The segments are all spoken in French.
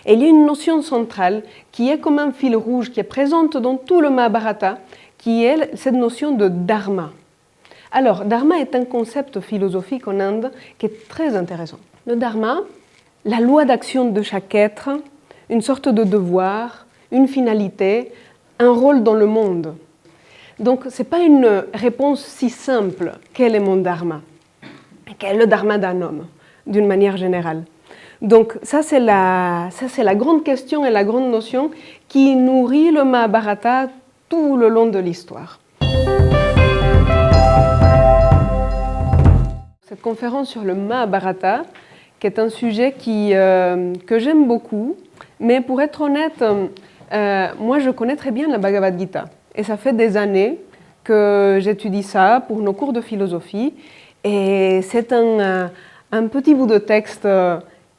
Et il y a une notion centrale qui est comme un fil rouge, qui est présente dans tout le Mahabharata, qui est cette notion de dharma. Alors, dharma est un concept philosophique en Inde qui est très intéressant. Le dharma, la loi d'action de chaque être, une sorte de devoir, une finalité, un rôle dans le monde. Donc, ce n'est pas une réponse si simple. Quel est mon dharma? Quel est le dharma d'un homme, d'une manière générale? Donc, ça c'est la grande question et la grande notion qui nourrit le Mahabharata tout le long de l'histoire. Cette conférence sur le Mahabharata, qui est un sujet que j'aime beaucoup, mais pour être honnête, moi je connais très bien la Bhagavad Gita. Et ça fait des années que j'étudie ça pour nos cours de philosophie. Et c'est un petit bout de texte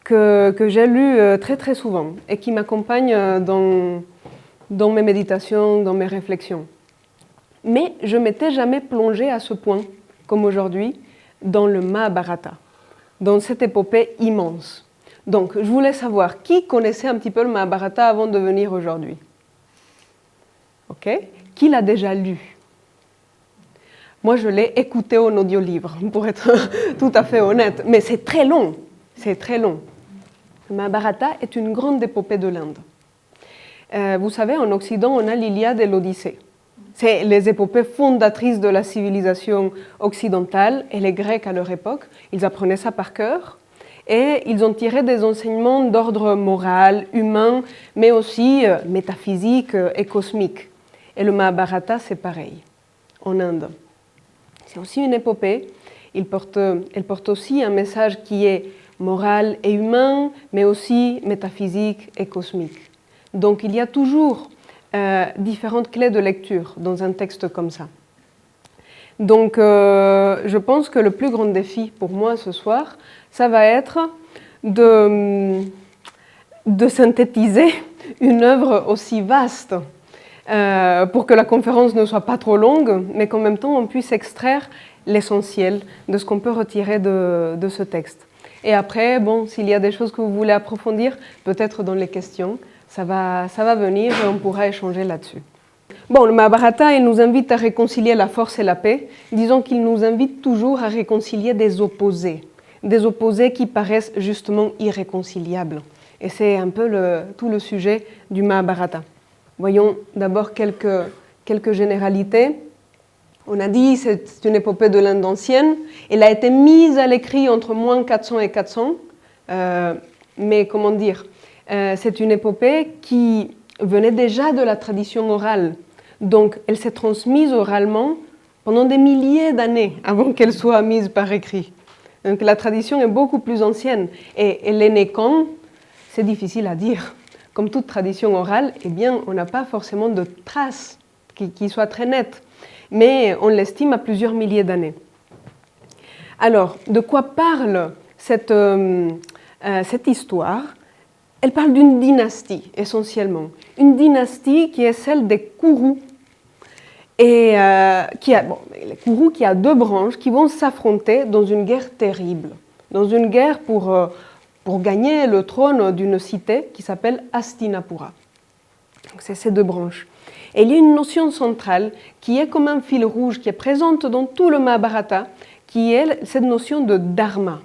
que j'ai lu très très souvent et qui m'accompagne dans mes méditations, dans mes réflexions. Mais je ne m'étais jamais plongée à ce point, comme aujourd'hui, dans le Mahabharata, dans cette épopée immense. Donc, je voulais savoir qui connaissait un petit peu le Mahabharata avant de venir aujourd'hui. Ok? Qui l'a déjà lu? Moi, je l'ai écouté en audio-livre, pour être tout à fait honnête. Mais c'est très long. C'est très long. Le Mahabharata est une grande épopée de l'Inde. Vous savez, en Occident, on a l'Iliade et l'Odyssée. C'est les épopées fondatrices de la civilisation occidentale, et les Grecs à leur époque, ils apprenaient ça par cœur. Et ils ont tiré des enseignements d'ordre moral, humain, mais aussi métaphysique et cosmique. Et le Mahabharata, c'est pareil, en Inde. C'est aussi une épopée. Elle porte aussi un message qui est moral et humain, mais aussi métaphysique et cosmique. Donc il y a toujours différentes clés de lecture dans un texte comme ça. Donc je pense que le plus grand défi pour moi ce soir, ça va être de synthétiser une œuvre aussi vaste pour que la conférence ne soit pas trop longue, mais qu'en même temps on puisse extraire l'essentiel de ce qu'on peut retirer de ce texte. Et après, bon, s'il y a des choses que vous voulez approfondir, peut-être dans les questions, ça va venir et on pourra échanger là-dessus. Bon, le Mahabharata, il nous invite à réconcilier la force et la paix. Disons qu'il nous invite toujours à réconcilier des opposés qui paraissent justement irréconciliables. Et c'est un peu tout le sujet du Mahabharata. Voyons d'abord quelques généralités. On a dit que c'est une épopée de l'Inde ancienne. Elle a été mise à l'écrit entre moins 400 et 400. Mais comment dire, c'est une épopée qui venait déjà de la tradition orale. Donc, elle s'est transmise oralement pendant des milliers d'années avant qu'elle soit mise par écrit. Donc, la tradition est beaucoup plus ancienne. Et elle est née quand? C'est difficile à dire. Comme toute tradition orale, eh bien, on n'a pas forcément de traces qui soient très nettes. Mais on l'estime à plusieurs milliers d'années. Alors, de quoi parle cette histoire? Elle parle d'une dynastie, essentiellement. Une dynastie qui est celle des Kourous. Et les Kourous qui a deux branches qui vont s'affronter dans une guerre terrible. Dans une guerre pour gagner le trône d'une cité qui s'appelle Hastinapura. Donc c'est ces deux branches. Et il y a une notion centrale qui est comme un fil rouge, qui est présente dans tout le Mahabharata, qui est cette notion de dharma.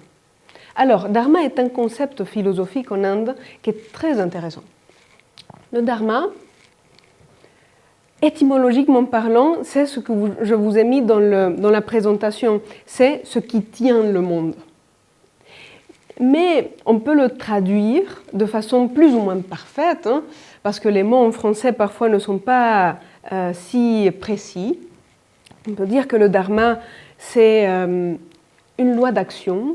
Alors, dharma est un concept philosophique en Inde qui est très intéressant. Le dharma, étymologiquement parlant, c'est ce que je vous ai mis dans la présentation, c'est ce qui tient le monde. Mais on peut le traduire de façon plus ou moins parfaite, parce que les mots en français parfois ne sont pas si précis. On peut dire que le dharma, c'est une loi d'action,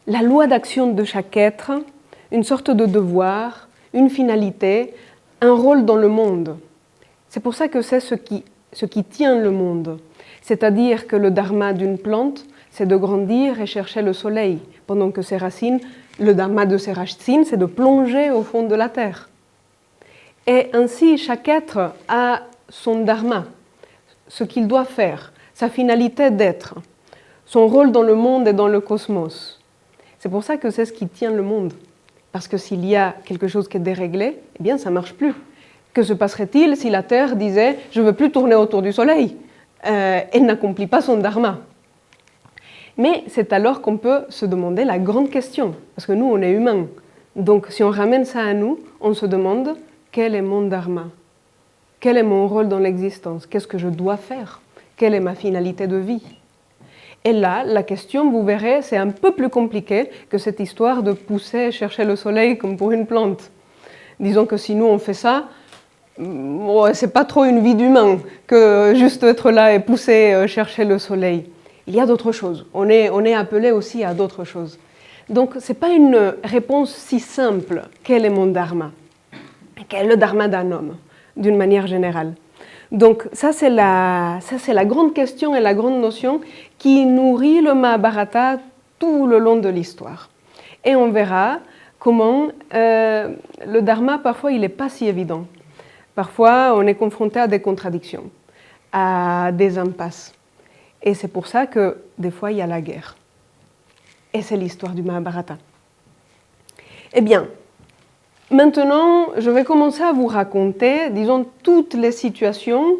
la loi d'action de chaque être, une sorte de devoir, une finalité, un rôle dans le monde. C'est pour ça que c'est ce qui tient le monde. C'est-à-dire que le dharma d'une plante, c'est de grandir et chercher le soleil, pendant que le dharma de ses racines, c'est de plonger au fond de la terre. Et ainsi, chaque être a son dharma, ce qu'il doit faire, sa finalité d'être, son rôle dans le monde et dans le cosmos. C'est pour ça que c'est ce qui tient le monde. Parce que s'il y a quelque chose qui est déréglé, eh bien, ça ne marche plus. Que se passerait-il si la Terre disait « je ne veux plus tourner autour du Soleil » elle n'accomplit pas son dharma. Mais c'est alors qu'on peut se demander la grande question, parce que nous, on est humains. Donc, si on ramène ça à nous, on se demande quel est mon dharma? Quel est mon rôle dans l'existence? Qu'est-ce que je dois faire? Quelle est ma finalité de vie? Et là, la question, vous verrez, c'est un peu plus compliqué que cette histoire de pousser et chercher le soleil comme pour une plante. Disons que si nous, on fait ça, c'est pas trop une vie d'humain que juste être là et pousser, chercher le soleil. Il y a d'autres choses. On est appelé aussi à d'autres choses. Donc, ce n'est pas une réponse si simple. Quel est mon dharma? Quel est le dharma d'un homme, d'une manière générale? Donc, ça, c'est la grande question et la grande notion qui nourrit le Mahabharata tout le long de l'histoire. Et on verra comment le dharma, parfois, il n'est pas si évident. Parfois, on est confronté à des contradictions, à des impasses. Et c'est pour ça que, des fois, il y a la guerre. Et c'est l'histoire du Mahabharata. Eh bien, maintenant, je vais commencer à vous raconter, disons, toutes les situations,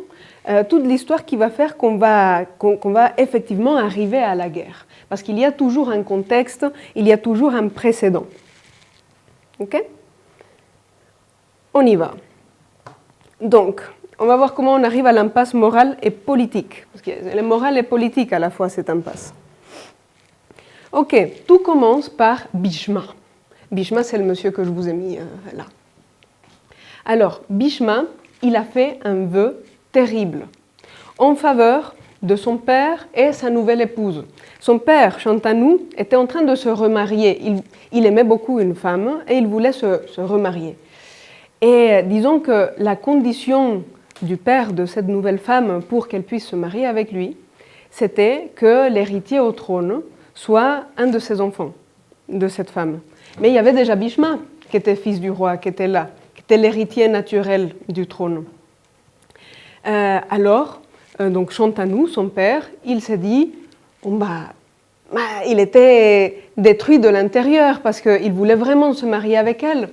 toute l'histoire qui va faire qu'on va effectivement arriver à la guerre. Parce qu'il y a toujours un contexte, il y a toujours un précédent. Ok? On y va. Donc, on va voir comment on arrive à l'impasse morale et politique. Parce que le moral et politique à la fois, cette impasse. Ok, tout commence par Bhishma. Bhishma, c'est le monsieur que je vous ai mis là. Alors, Bhishma, il a fait un vœu terrible en faveur de son père et sa nouvelle épouse. Son père, Shantanu, était en train de se remarier. Il aimait beaucoup une femme et il voulait se remarier. Et disons que la condition du père de cette nouvelle femme pour qu'elle puisse se marier avec lui, c'était que l'héritier au trône soit un de ses enfants, de cette femme. Mais il y avait déjà Bhishma, qui était fils du roi, qui était là, qui était l'héritier naturel du trône. Donc Shantanu, son père, il s'est dit, il était détruit de l'intérieur parce qu'il voulait vraiment se marier avec elle.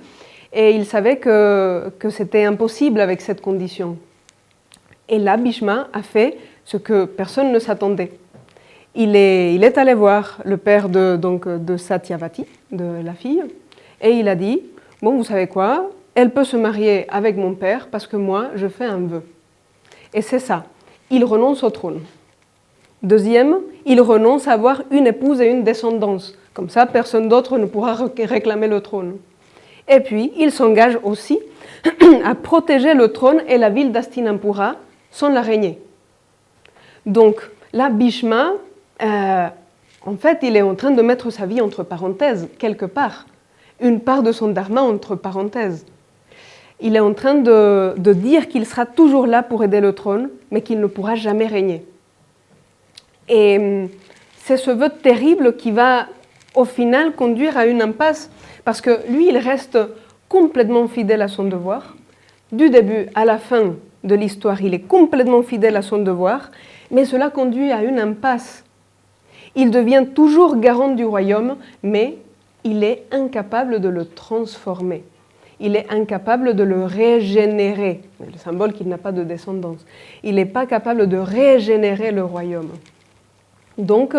Et il savait que c'était impossible avec cette condition. Et là, Bhishma a fait ce que personne ne s'attendait. Il est allé voir le père de Satyavati, de la fille, et il a dit, bon, vous savez quoi, elle peut se marier avec mon père parce que moi, je fais un vœu. Et c'est ça, il renonce au trône. Deuxième, il renonce à avoir une épouse et une descendance. Comme ça, personne d'autre ne pourra réclamer le trône. Et puis, il s'engage aussi à protéger le trône et la ville d'Hastinampura sans la régner. Donc, là, Bhishma, en fait, il est en train de mettre sa vie entre parenthèses, quelque part. Une part de son dharma entre parenthèses. Il est en train de dire qu'il sera toujours là pour aider le trône, mais qu'il ne pourra jamais régner. Et c'est ce vœu terrible qui va, au final, conduire à une impasse. Parce que lui, il reste complètement fidèle à son devoir. Du début à la fin de l'histoire, il est complètement fidèle à son devoir, mais cela conduit à une impasse. Il devient toujours garant du royaume, mais il est incapable de le transformer. Il est incapable de le régénérer. Le symbole qu'il n'a pas de descendance. Il n'est pas capable de régénérer le royaume. Donc,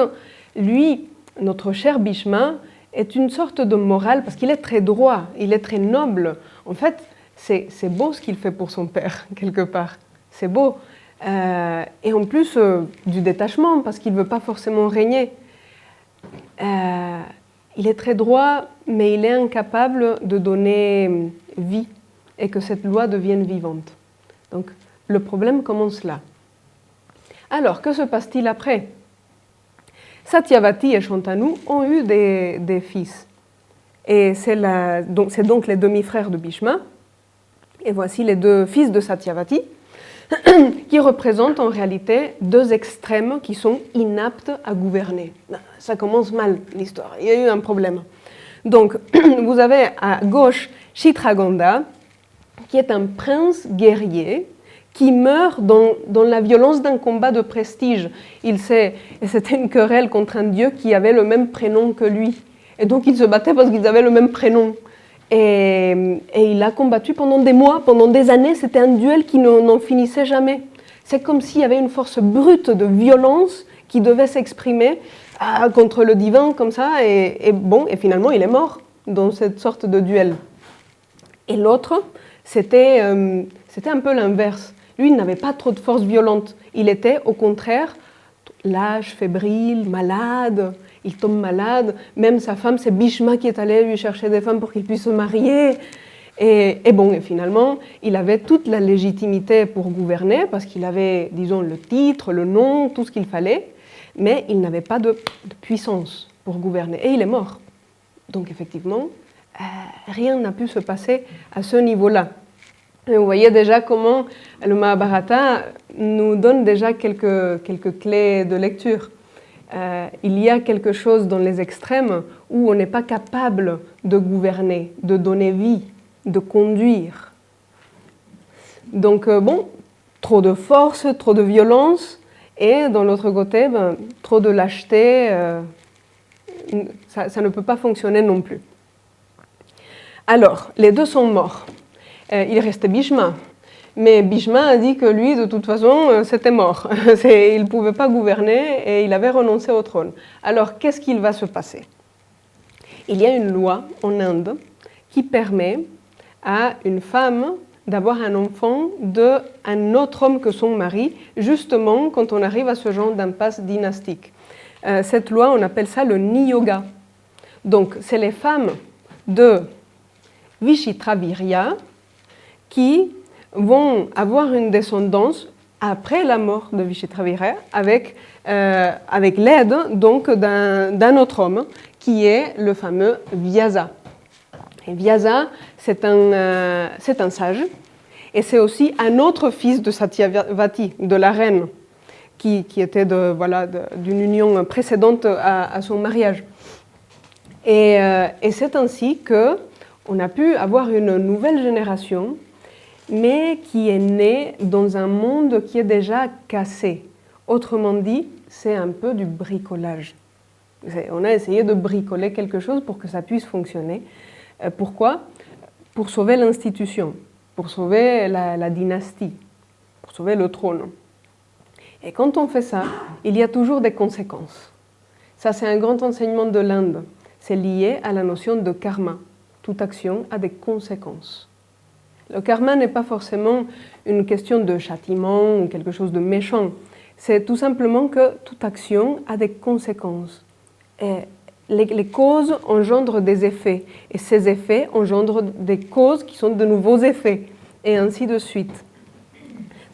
lui, notre cher Bhishma, est une sorte de morale, parce qu'il est très droit, il est très noble. En fait, c'est beau ce qu'il fait pour son père, quelque part. C'est beau. Et en plus, du détachement, parce qu'il ne veut pas forcément régner. Il est très droit, mais il est incapable de donner vie et que cette loi devienne vivante. Donc, le problème commence là. Alors, que se passe-t-il après ? Satyavati et Shantanu ont eu des fils. Et c'est donc les demi-frères de Bhishma. Et voici les deux fils de Satyavati, qui représentent en réalité deux extrêmes qui sont inaptes à gouverner. Ça commence mal, l'histoire. Il y a eu un problème. Donc, vous avez à gauche Chitraganda, qui est un prince guerrier, qui meurt dans la violence d'un combat de prestige. Et c'était une querelle contre un dieu qui avait le même prénom que lui. Et donc ils se battaient parce qu'ils avaient le même prénom. Et il a combattu pendant des mois, pendant des années. C'était un duel qui n'en finissait jamais. C'est comme s'il y avait une force brute de violence qui devait s'exprimer contre le divin comme ça. Et finalement, il est mort dans cette sorte de duel. Et l'autre, c'était un peu l'inverse. Lui, il n'avait pas trop de force violente. Il était, au contraire, lâche, fébrile, malade. Il tombe malade. Même sa femme, c'est Bhishma qui est allé lui chercher des femmes pour qu'il puisse se marier. Et finalement, il avait toute la légitimité pour gouverner parce qu'il avait, disons, le titre, le nom, tout ce qu'il fallait. Mais il n'avait pas de puissance pour gouverner. Et il est mort. Donc effectivement, rien n'a pu se passer à ce niveau-là. Et vous voyez déjà comment le Mahabharata nous donne déjà quelques clés de lecture. Il y a quelque chose dans les extrêmes où on n'est pas capable de gouverner, de donner vie, de conduire. Donc trop de force, trop de violence, et dans l'autre côté, trop de lâcheté, ça ne peut pas fonctionner non plus. Alors, les deux sont morts. Il restait Bhishma. Mais Bhishma a dit que lui, de toute façon, c'était mort. Il ne pouvait pas gouverner et il avait renoncé au trône. Alors, qu'est-ce qu'il va se passer? Il y a une loi en Inde qui permet à une femme d'avoir un enfant d'un autre homme que son mari, justement quand on arrive à ce genre d'impasse dynastique. Cette loi, on appelle ça le Niyoga. Donc, c'est les femmes de Vishitravirya qui vont avoir une descendance après la mort de Vishitravirya avec l'aide donc d'un autre homme qui est le fameux Vyasa. Et Vyasa, c'est un sage et c'est aussi un autre fils de Satyavati, de la reine, qui était d'une union précédente à son mariage. Et c'est ainsi qu'on a pu avoir une nouvelle génération, mais qui est née dans un monde qui est déjà cassé. Autrement dit, c'est un peu du bricolage. On a essayé de bricoler quelque chose pour que ça puisse fonctionner. Pourquoi? Pour sauver l'institution, pour sauver la dynastie, pour sauver le trône. Et quand on fait ça, il y a toujours des conséquences. Ça, c'est un grand enseignement de l'Inde. C'est lié à la notion de karma. Toute action a des conséquences. Le karma n'est pas forcément une question de châtiment ou quelque chose de méchant. C'est tout simplement que toute action a des conséquences. Et les causes engendrent des effets. Et ces effets engendrent des causes qui sont de nouveaux effets. Et ainsi de suite.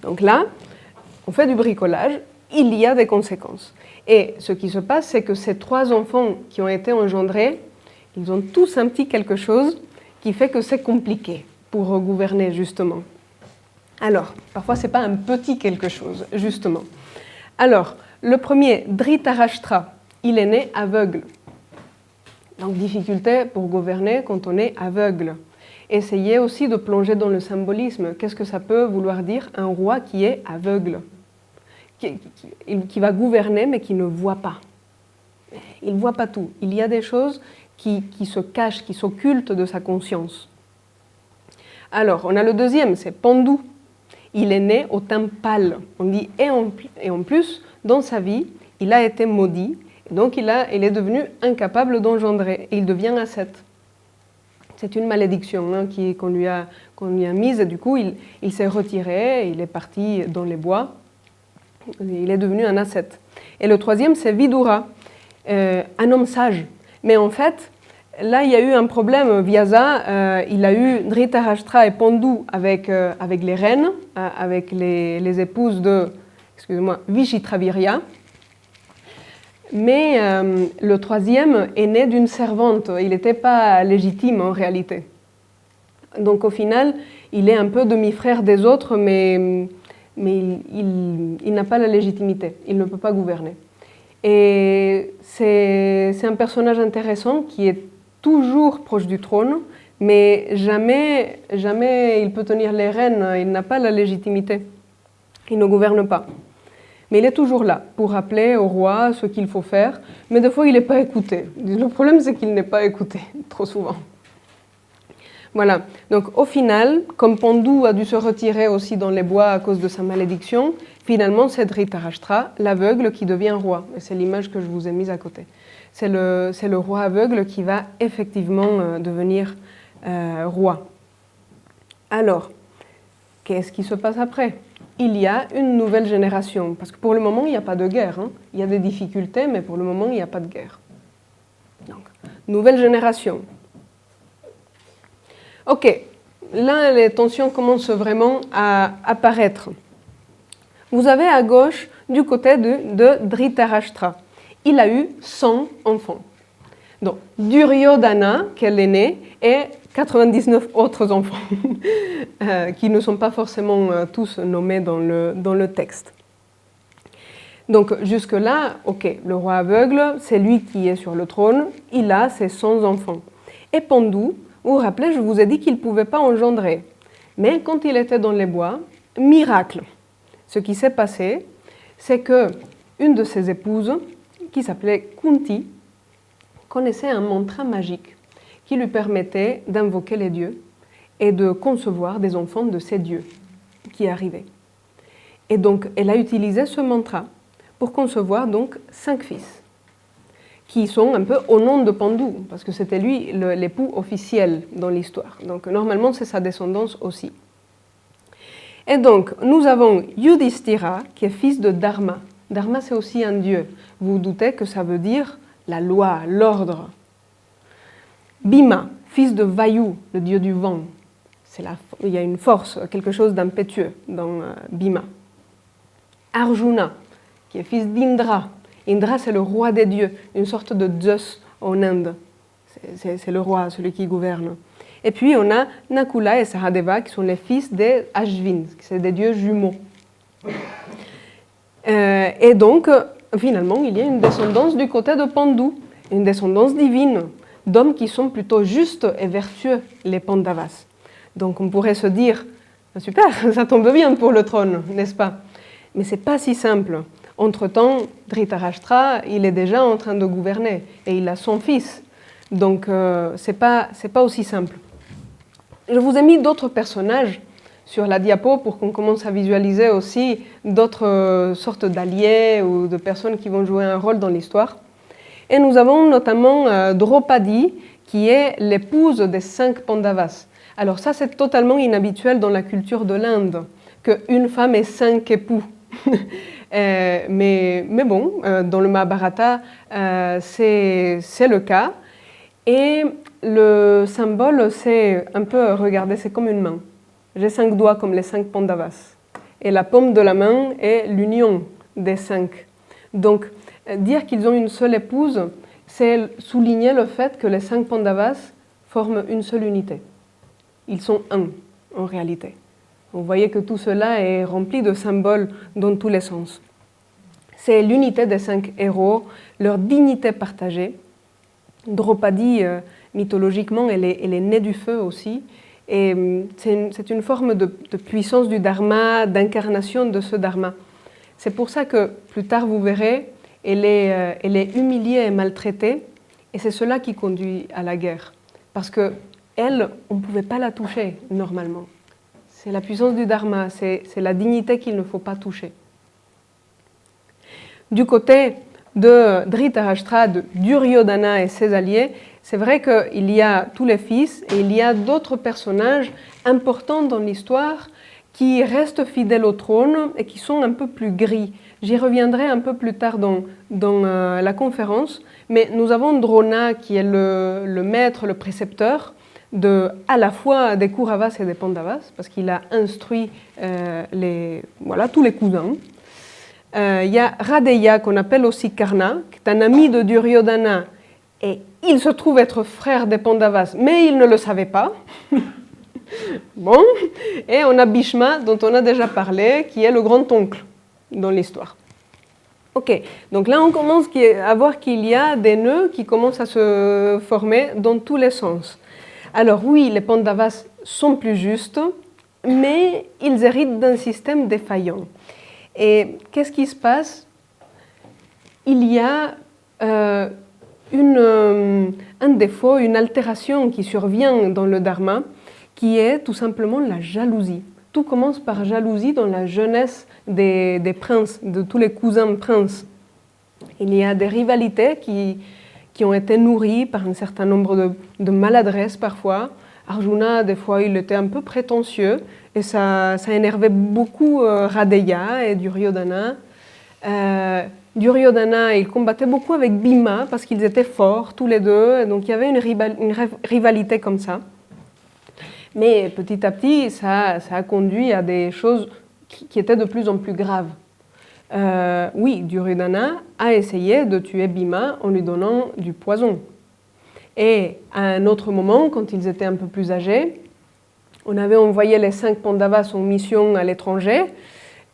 Donc là, on fait du bricolage, il y a des conséquences. Et ce qui se passe, c'est que ces 3 enfants qui ont été engendrés, ils ont tous un petit quelque chose qui fait que c'est compliqué pour gouverner, justement. Alors, parfois, ce n'est pas un petit quelque chose, justement. Alors, le premier, Dhritarashtra, il est né aveugle. Donc, difficulté pour gouverner quand on est aveugle. Essayez aussi de plonger dans le symbolisme. Qu'est-ce que ça peut vouloir dire un roi qui est aveugle, qui va gouverner mais qui ne voit pas. Il ne voit pas tout. Il y a des choses qui se cachent, qui s'occultent de sa conscience. Alors, on a le deuxième, c'est Pandu. Il est né au teint pâle. On dit, et en plus, dans sa vie, il a été maudit, et donc il est devenu incapable d'engendrer, et il devient ascète. C'est une malédiction qu'on lui a mise, et du coup, il s'est retiré, il est parti dans les bois, il est devenu un ascète. Et le troisième, c'est Vidura, un homme sage. Mais en fait, là, il y a eu un problème. Vyasa, il a eu Dhritarashtra et Pandu avec les reines, avec les épouses de, Vishitravirya. Mais le troisième est né d'une servante. Il n'était pas légitime en réalité. Donc au final, il est un peu demi-frère des autres, mais il n'a pas la légitimité. Il ne peut pas gouverner. Et c'est un personnage intéressant qui est toujours proche du trône, mais jamais il peut tenir les rênes, il n'a pas la légitimité. Il ne gouverne pas. Mais il est toujours là pour rappeler au roi ce qu'il faut faire, mais des fois il n'est pas écouté. Le problème c'est qu'il n'est pas écouté, trop souvent. Voilà. Donc au final, comme Pandou a dû se retirer aussi dans les bois à cause de sa malédiction, finalement c'est Dhritarashtra, l'aveugle, qui devient roi. Et c'est l'image que je vous ai mise à côté. C'est le roi aveugle qui va effectivement devenir roi. Alors, qu'est-ce qui se passe après? Il y a une nouvelle génération, parce que pour le moment, il n'y a pas de guerre. Hein. Il y a des difficultés, mais pour le moment, il n'y a pas de guerre. Donc, nouvelle génération. Ok, là, les tensions commencent vraiment à apparaître. Vous avez à gauche, du côté de Dhritarashtra, il a eu 100 enfants. Donc, Duryodhana, qui est l'aîné, et 99 autres enfants, qui ne sont pas forcément tous nommés dans le texte. Donc, jusque-là, ok, le roi aveugle, c'est lui qui est sur le trône, il a ses 100 enfants. Et Pandou, vous vous rappelez, je vous ai dit qu'il ne pouvait pas engendrer. Mais quand il était dans les bois, miracle. Ce qui s'est passé, c'est qu'une de ses épouses, qui s'appelait Kunti, connaissait un mantra magique qui lui permettait d'invoquer les dieux et de concevoir des enfants de ces dieux qui arrivaient. Et donc, elle a utilisé ce mantra pour concevoir donc 5 fils, qui sont un peu au nom de Pandou, parce que c'était lui l'époux officiel dans l'histoire. Donc, normalement, c'est sa descendance aussi. Et donc, nous avons Yudhishthira, qui est fils de Dharma. Dharma, c'est aussi un dieu. Vous vous doutez que ça veut dire la loi, l'ordre. Bhima, fils de Vayu, le dieu du vent. Il y a une force, quelque chose d'impétueux dans Bhima. Arjuna, qui est fils d'Indra. Indra, c'est le roi des dieux, une sorte de Zeus en Inde. C'est le roi, celui qui gouverne. Et puis, on a Nakula et Sahadeva, qui sont les fils des Ashvin, c'est des dieux jumeaux. Et donc, finalement, il y a une descendance du côté de Pandou, une descendance divine, d'hommes qui sont plutôt justes et vertueux, les Pandavas. Donc, on pourrait se dire, super, ça tombe bien pour le trône, n'est-ce pas? Mais ce n'est pas si simple. Entre-temps, Dhritarashtra, il est déjà en train de gouverner, et il a son fils. Donc, ce n'est pas aussi simple. Je vous ai mis d'autres personnages sur la diapo pour qu'on commence à visualiser aussi d'autres sortes d'alliés ou de personnes qui vont jouer un rôle dans l'histoire. Et nous avons notamment Draupadi, qui est l'épouse des 5 Pandavas. Alors ça, c'est totalement inhabituel dans la culture de l'Inde, qu'une femme ait 5 époux. mais bon, dans le Mahabharata, c'est le cas. Et le symbole, c'est un peu, regardez, c'est comme une main. J'ai 5 doigts comme les 5 Pandavas. Et la paume de la main est l'union des 5. Donc, dire qu'ils ont une seule épouse, c'est souligner le fait que les 5 Pandavas forment une seule unité. Ils sont un, en réalité. Vous voyez que tout cela est rempli de symboles dans tous les sens. C'est l'unité des 5 héros, leur dignité partagée. Draupadi, mythologiquement, elle est née du feu aussi. Et c'est une forme de puissance du dharma, d'incarnation de ce dharma. C'est pour ça que plus tard, vous verrez, elle est humiliée et maltraitée. Et c'est cela qui conduit à la guerre. Parce qu'elle, on ne pouvait pas la toucher normalement. C'est la puissance du dharma, c'est la dignité qu'il ne faut pas toucher. Du côté de Dhritarashtra, de Duryodhana et ses alliés, c'est vrai qu'il y a tous les fils et il y a d'autres personnages importants dans l'histoire qui restent fidèles au trône et qui sont un peu plus gris. J'y reviendrai un peu plus tard dans la conférence, mais nous avons Drona qui est le maître, le précepteur, à la fois des Kauravas et des Pandavas, parce qu'il a instruit tous les cousins. Il y a Radeya, qu'on appelle aussi Karna, qui est un ami de Duryodhana, et il se trouve être frère des Pandavas, mais il ne le savait pas. Bon, et on a Bhishma, dont on a déjà parlé, qui est le grand-oncle dans l'histoire. Ok, donc là on commence à voir qu'il y a des nœuds qui commencent à se former dans tous les sens. Alors oui, les Pandavas sont plus justes, mais ils héritent d'un système défaillant. Et qu'est-ce qui se passe? Il y a un défaut, une altération qui survient dans le dharma, qui est tout simplement la jalousie. Tout commence par jalousie dans la jeunesse des princes, de tous les cousins princes. Il y a des rivalités qui ont été nourries par un certain nombre de maladresses parfois. Arjuna, des fois, il était un peu prétentieux et ça énervait beaucoup Radeya et Duryodhana. Duryodhana, il combattait beaucoup avec Bhima parce qu'ils étaient forts tous les deux, et donc il y avait une rivalité comme ça. Mais petit à petit, ça a conduit à des choses qui étaient de plus en plus graves. Oui, Duryodhana a essayé de tuer Bhima en lui donnant du poison. Et à un autre moment, quand ils étaient un peu plus âgés, on avait envoyé les 5 Pandavas en mission à l'étranger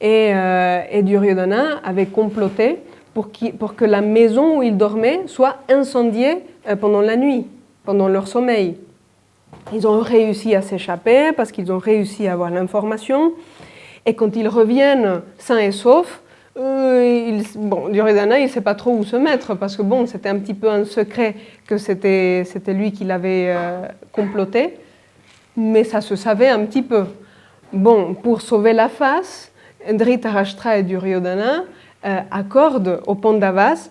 et Duryodhana avait comploté pour que la maison où ils dormaient soit incendiée pendant la nuit, pendant leur sommeil. Ils ont réussi à s'échapper parce qu'ils ont réussi à avoir l'information. Et quand ils reviennent sains et saufs, Duryodhana, il ne sait pas trop où se mettre parce que c'était un petit peu un secret que c'était lui qui l'avait comploté. Mais ça se savait un petit peu. Pour sauver la face, Dhritarashtra et Duryodhana accordent aux Pandavas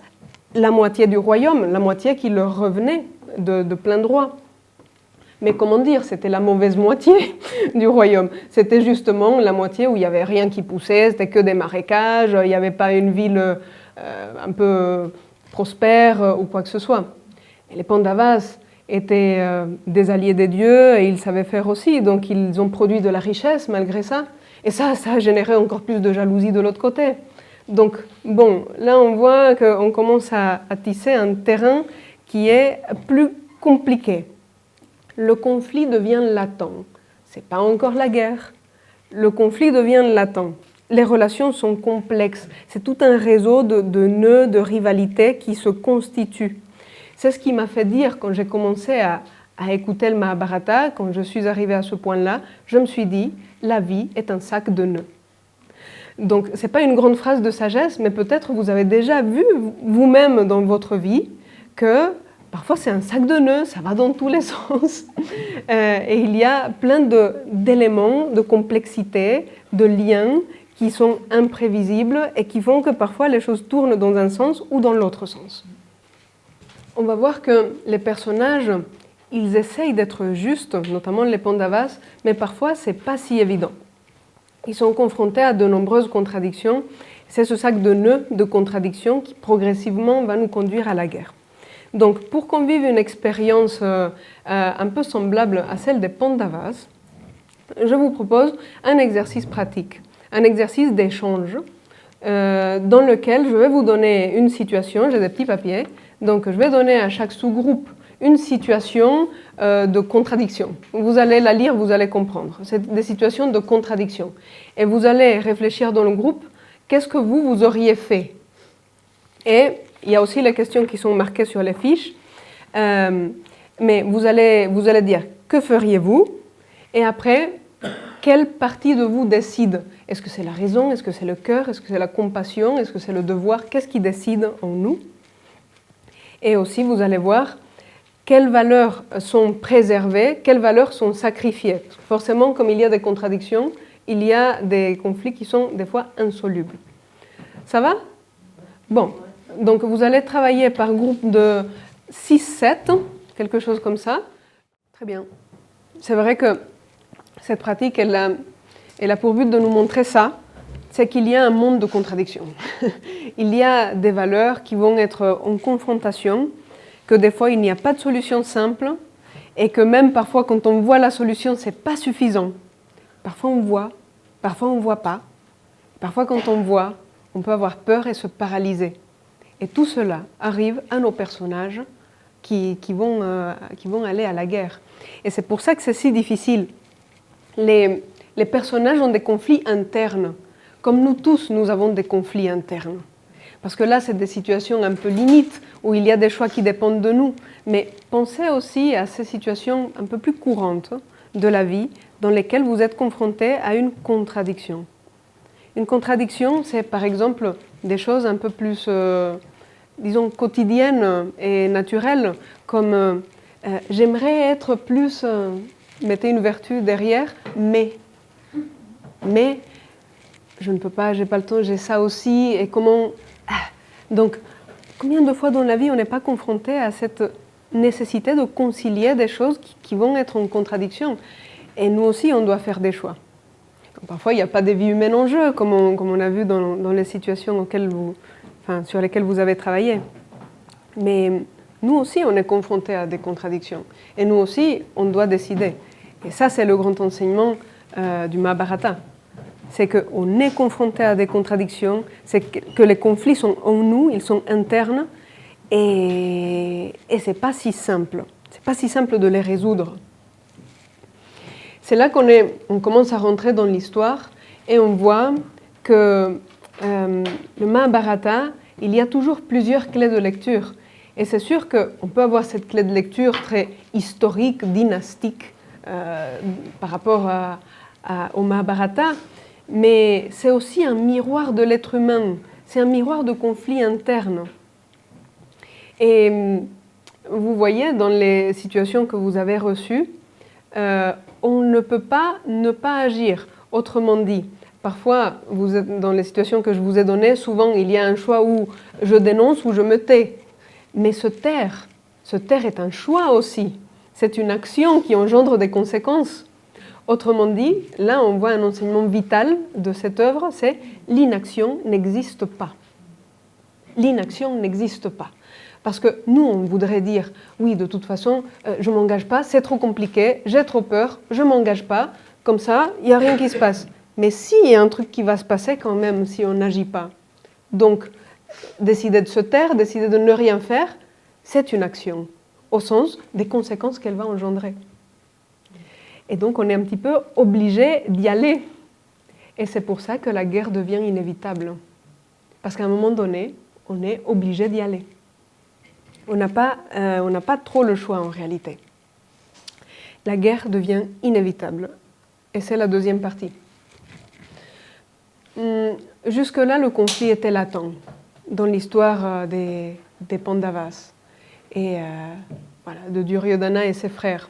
la moitié du royaume, la moitié qui leur revenait de plein droit. Mais comment dire, c'était la mauvaise moitié du royaume. C'était justement la moitié où il n'y avait rien qui poussait, c'était que des marécages, il n'y avait pas une ville un peu prospère ou quoi que ce soit. Et les Pandavas étaient des alliés des dieux et ils savaient faire aussi, donc ils ont produit de la richesse malgré ça. Et ça a généré encore plus de jalousie de l'autre côté. Donc là on voit qu'on commence à tisser un terrain qui est plus compliqué. Le conflit devient latent. Ce n'est pas encore la guerre. Le conflit devient latent. Les relations sont complexes. C'est tout un réseau de nœuds, de rivalités qui se constituent. C'est ce qui m'a fait dire, quand j'ai commencé à écouter le Mahabharata, quand je suis arrivée à ce point-là, je me suis dit, la vie est un sac de nœuds. Donc, ce n'est pas une grande phrase de sagesse, mais peut-être vous avez déjà vu vous-même dans votre vie que parfois c'est un sac de nœuds, ça va dans tous les sens. Et il y a plein d'éléments, de complexité, de liens qui sont imprévisibles et qui font que parfois les choses tournent dans un sens ou dans l'autre sens. On va voir que les personnages, ils essayent d'être justes, notamment les Pandavas, mais parfois c'est pas si évident. Ils sont confrontés à de nombreuses contradictions. C'est ce sac de nœuds de contradictions qui progressivement va nous conduire à la guerre. Donc, pour qu'on vive une expérience un peu semblable à celle des Pandavas, je vous propose un exercice pratique, un exercice d'échange dans lequel je vais vous donner une situation, j'ai des petits papiers, donc je vais donner à chaque sous-groupe une situation de contradiction. Vous allez la lire, vous allez comprendre. C'est des situations de contradiction. Et vous allez réfléchir dans le groupe, qu'est-ce que vous auriez fait? Et il y a aussi les questions qui sont marquées sur les fiches. Mais vous allez dire, que feriez-vous? Et après, quelle partie de vous décide? Est-ce que c'est la raison? Est-ce que c'est le cœur? Est-ce que c'est la compassion? Est-ce que c'est le devoir? Qu'est-ce qui décide en nous? Et aussi, vous allez voir quelles valeurs sont préservées, quelles valeurs sont sacrifiées. Parce que forcément, comme il y a des contradictions, il y a des conflits qui sont des fois insolubles. Ça va? Bon, donc vous allez travailler par groupe de 6-7, quelque chose comme ça. Très bien. C'est vrai que cette pratique, elle a pour but de nous montrer ça, c'est qu'il y a un monde de contradictions. Il y a des valeurs qui vont être en confrontation, que des fois il n'y a pas de solution simple et que même parfois quand on voit la solution, ce n'est pas suffisant. Parfois on voit pas. Parfois quand on voit, on peut avoir peur et se paralyser. Et tout cela arrive à nos personnages qui vont aller à la guerre. Et c'est pour ça que c'est si difficile. Les personnages ont des conflits internes. Comme nous tous, nous avons des conflits internes. Parce que là, c'est des situations un peu limites, où il y a des choix qui dépendent de nous. Mais pensez aussi à ces situations un peu plus courantes de la vie, dans lesquelles vous êtes confrontés à une contradiction. Une contradiction, c'est par exemple des choses un peu plus, disons, quotidiennes et naturelles, comme j'aimerais être plus mettez une vertu derrière, mais je ne peux pas, j'ai pas le temps, j'ai ça aussi, et comment... Donc, combien de fois dans la vie on n'est pas confronté à cette nécessité de concilier des choses qui vont être en contradiction? Et nous aussi, on doit faire des choix. Donc, parfois, il n'y a pas des vies humaines en jeu, comme on a vu dans les situations sur lesquelles vous avez travaillé. Mais nous aussi, on est confrontés à des contradictions. Et nous aussi, on doit décider. Et ça, c'est le grand enseignement du Mahabharata. C'est qu'on est confronté à des contradictions, c'est que les conflits sont en nous, ils sont internes, et ce n'est pas si simple. Ce n'est pas si simple de les résoudre. C'est là qu'on commence à rentrer dans l'histoire et on voit que le Mahabharata, il y a toujours plusieurs clés de lecture. Et c'est sûr qu'on peut avoir cette clé de lecture très historique, dynastique, par rapport au Mahabharata, mais c'est aussi un miroir de l'être humain, c'est un miroir de conflits internes. Et vous voyez, dans les situations que vous avez reçues, on ne peut pas ne pas agir. Autrement dit, parfois, vous êtes dans les situations que je vous ai données, souvent il y a un choix où je dénonce ou je me tais. Mais se taire est un choix aussi. C'est une action qui engendre des conséquences. Autrement dit, là on voit un enseignement vital de cette œuvre, c'est l'inaction n'existe pas. L'inaction n'existe pas. Parce que nous, on voudrait dire, oui, de toute façon, je ne m'engage pas, c'est trop compliqué, j'ai trop peur, je ne m'engage pas, comme ça, il n'y a rien qui se passe. Mais si, il y a un truc qui va se passer quand même si on n'agit pas. Donc, décider de se taire, décider de ne rien faire, c'est une action, au sens des conséquences qu'elle va engendrer. Et donc on est un petit peu obligé d'y aller. Et c'est pour ça que la guerre devient inévitable. Parce qu'à un moment donné, on est obligé d'y aller. On n'a pas trop le choix en réalité. La guerre devient inévitable. Et c'est la deuxième partie. Jusque-là, le conflit était latent dans l'histoire des Pandavas et de Duryodhana et ses frères.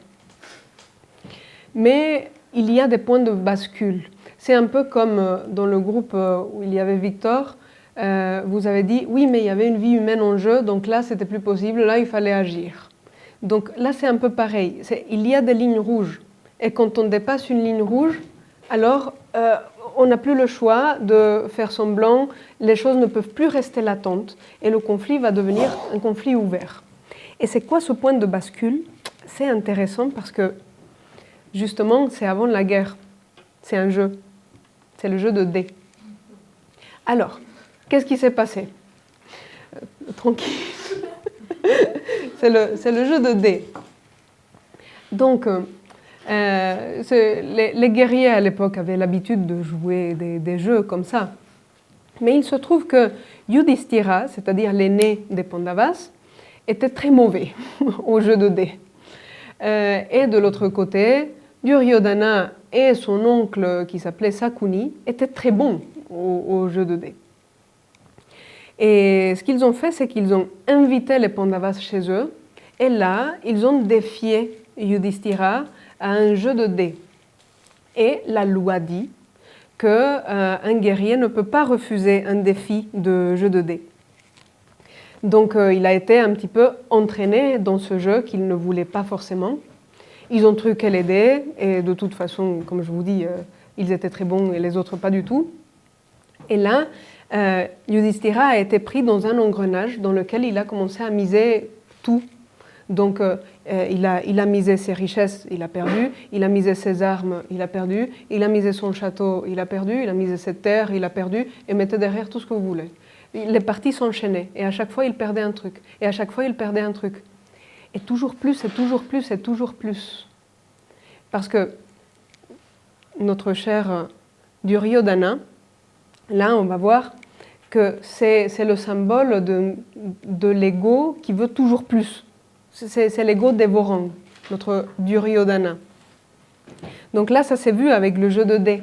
Mais il y a des points de bascule. C'est un peu comme dans le groupe où il y avait Victor, vous avez dit, oui, mais il y avait une vie humaine en jeu, donc là, c'était plus possible, là, il fallait agir. Donc là, c'est un peu pareil. Il y a des lignes rouges. Et quand on dépasse une ligne rouge, alors on n'a plus le choix de faire semblant, les choses ne peuvent plus rester latentes, et le conflit va devenir un conflit ouvert. Et c'est quoi ce point de bascule? C'est intéressant parce que justement, c'est avant la guerre. C'est un jeu. C'est le jeu de dés. Alors, qu'est-ce qui s'est passé? Tranquille. C'est le jeu de dés. Donc, les guerriers à l'époque avaient l'habitude de jouer des jeux comme ça. Mais il se trouve que Yudhishthira, c'est-à-dire l'aîné des Pandavas, était très mauvais au jeu de dés. Et de l'autre côté, Duryodhana et son oncle qui s'appelait Sakuni étaient très bons au jeu de dés. Et ce qu'ils ont fait, c'est qu'ils ont invité les Pandavas chez eux, et là, ils ont défié Yudhishthira à un jeu de dés. Et la loi dit qu'un guerrier ne peut pas refuser un défi de jeu de dés. Donc il a été un petit peu entraîné dans ce jeu qu'il ne voulait pas forcément. Ils ont truqué les dés, et de toute façon, comme je vous dis, ils étaient très bons et les autres pas du tout. Et là, Yudhishthira a été pris dans un engrenage dans lequel il a commencé à miser tout. Donc il a misé ses richesses, il a perdu, il a misé ses armes, il a perdu, il a misé son château, il a perdu, il a misé ses terres, il a perdu, et mettez derrière tout ce que vous voulez. Les parties s'enchaînaient, et à chaque fois il perdait un truc, et à chaque fois il perdait un truc. Et toujours plus, et toujours plus, et toujours plus. Parce que notre cher Duryodhana, là on va voir que c'est le symbole de l'ego qui veut toujours plus. C'est l'ego dévorant, notre Duryodhana. Donc là, ça s'est vu avec le jeu de dés.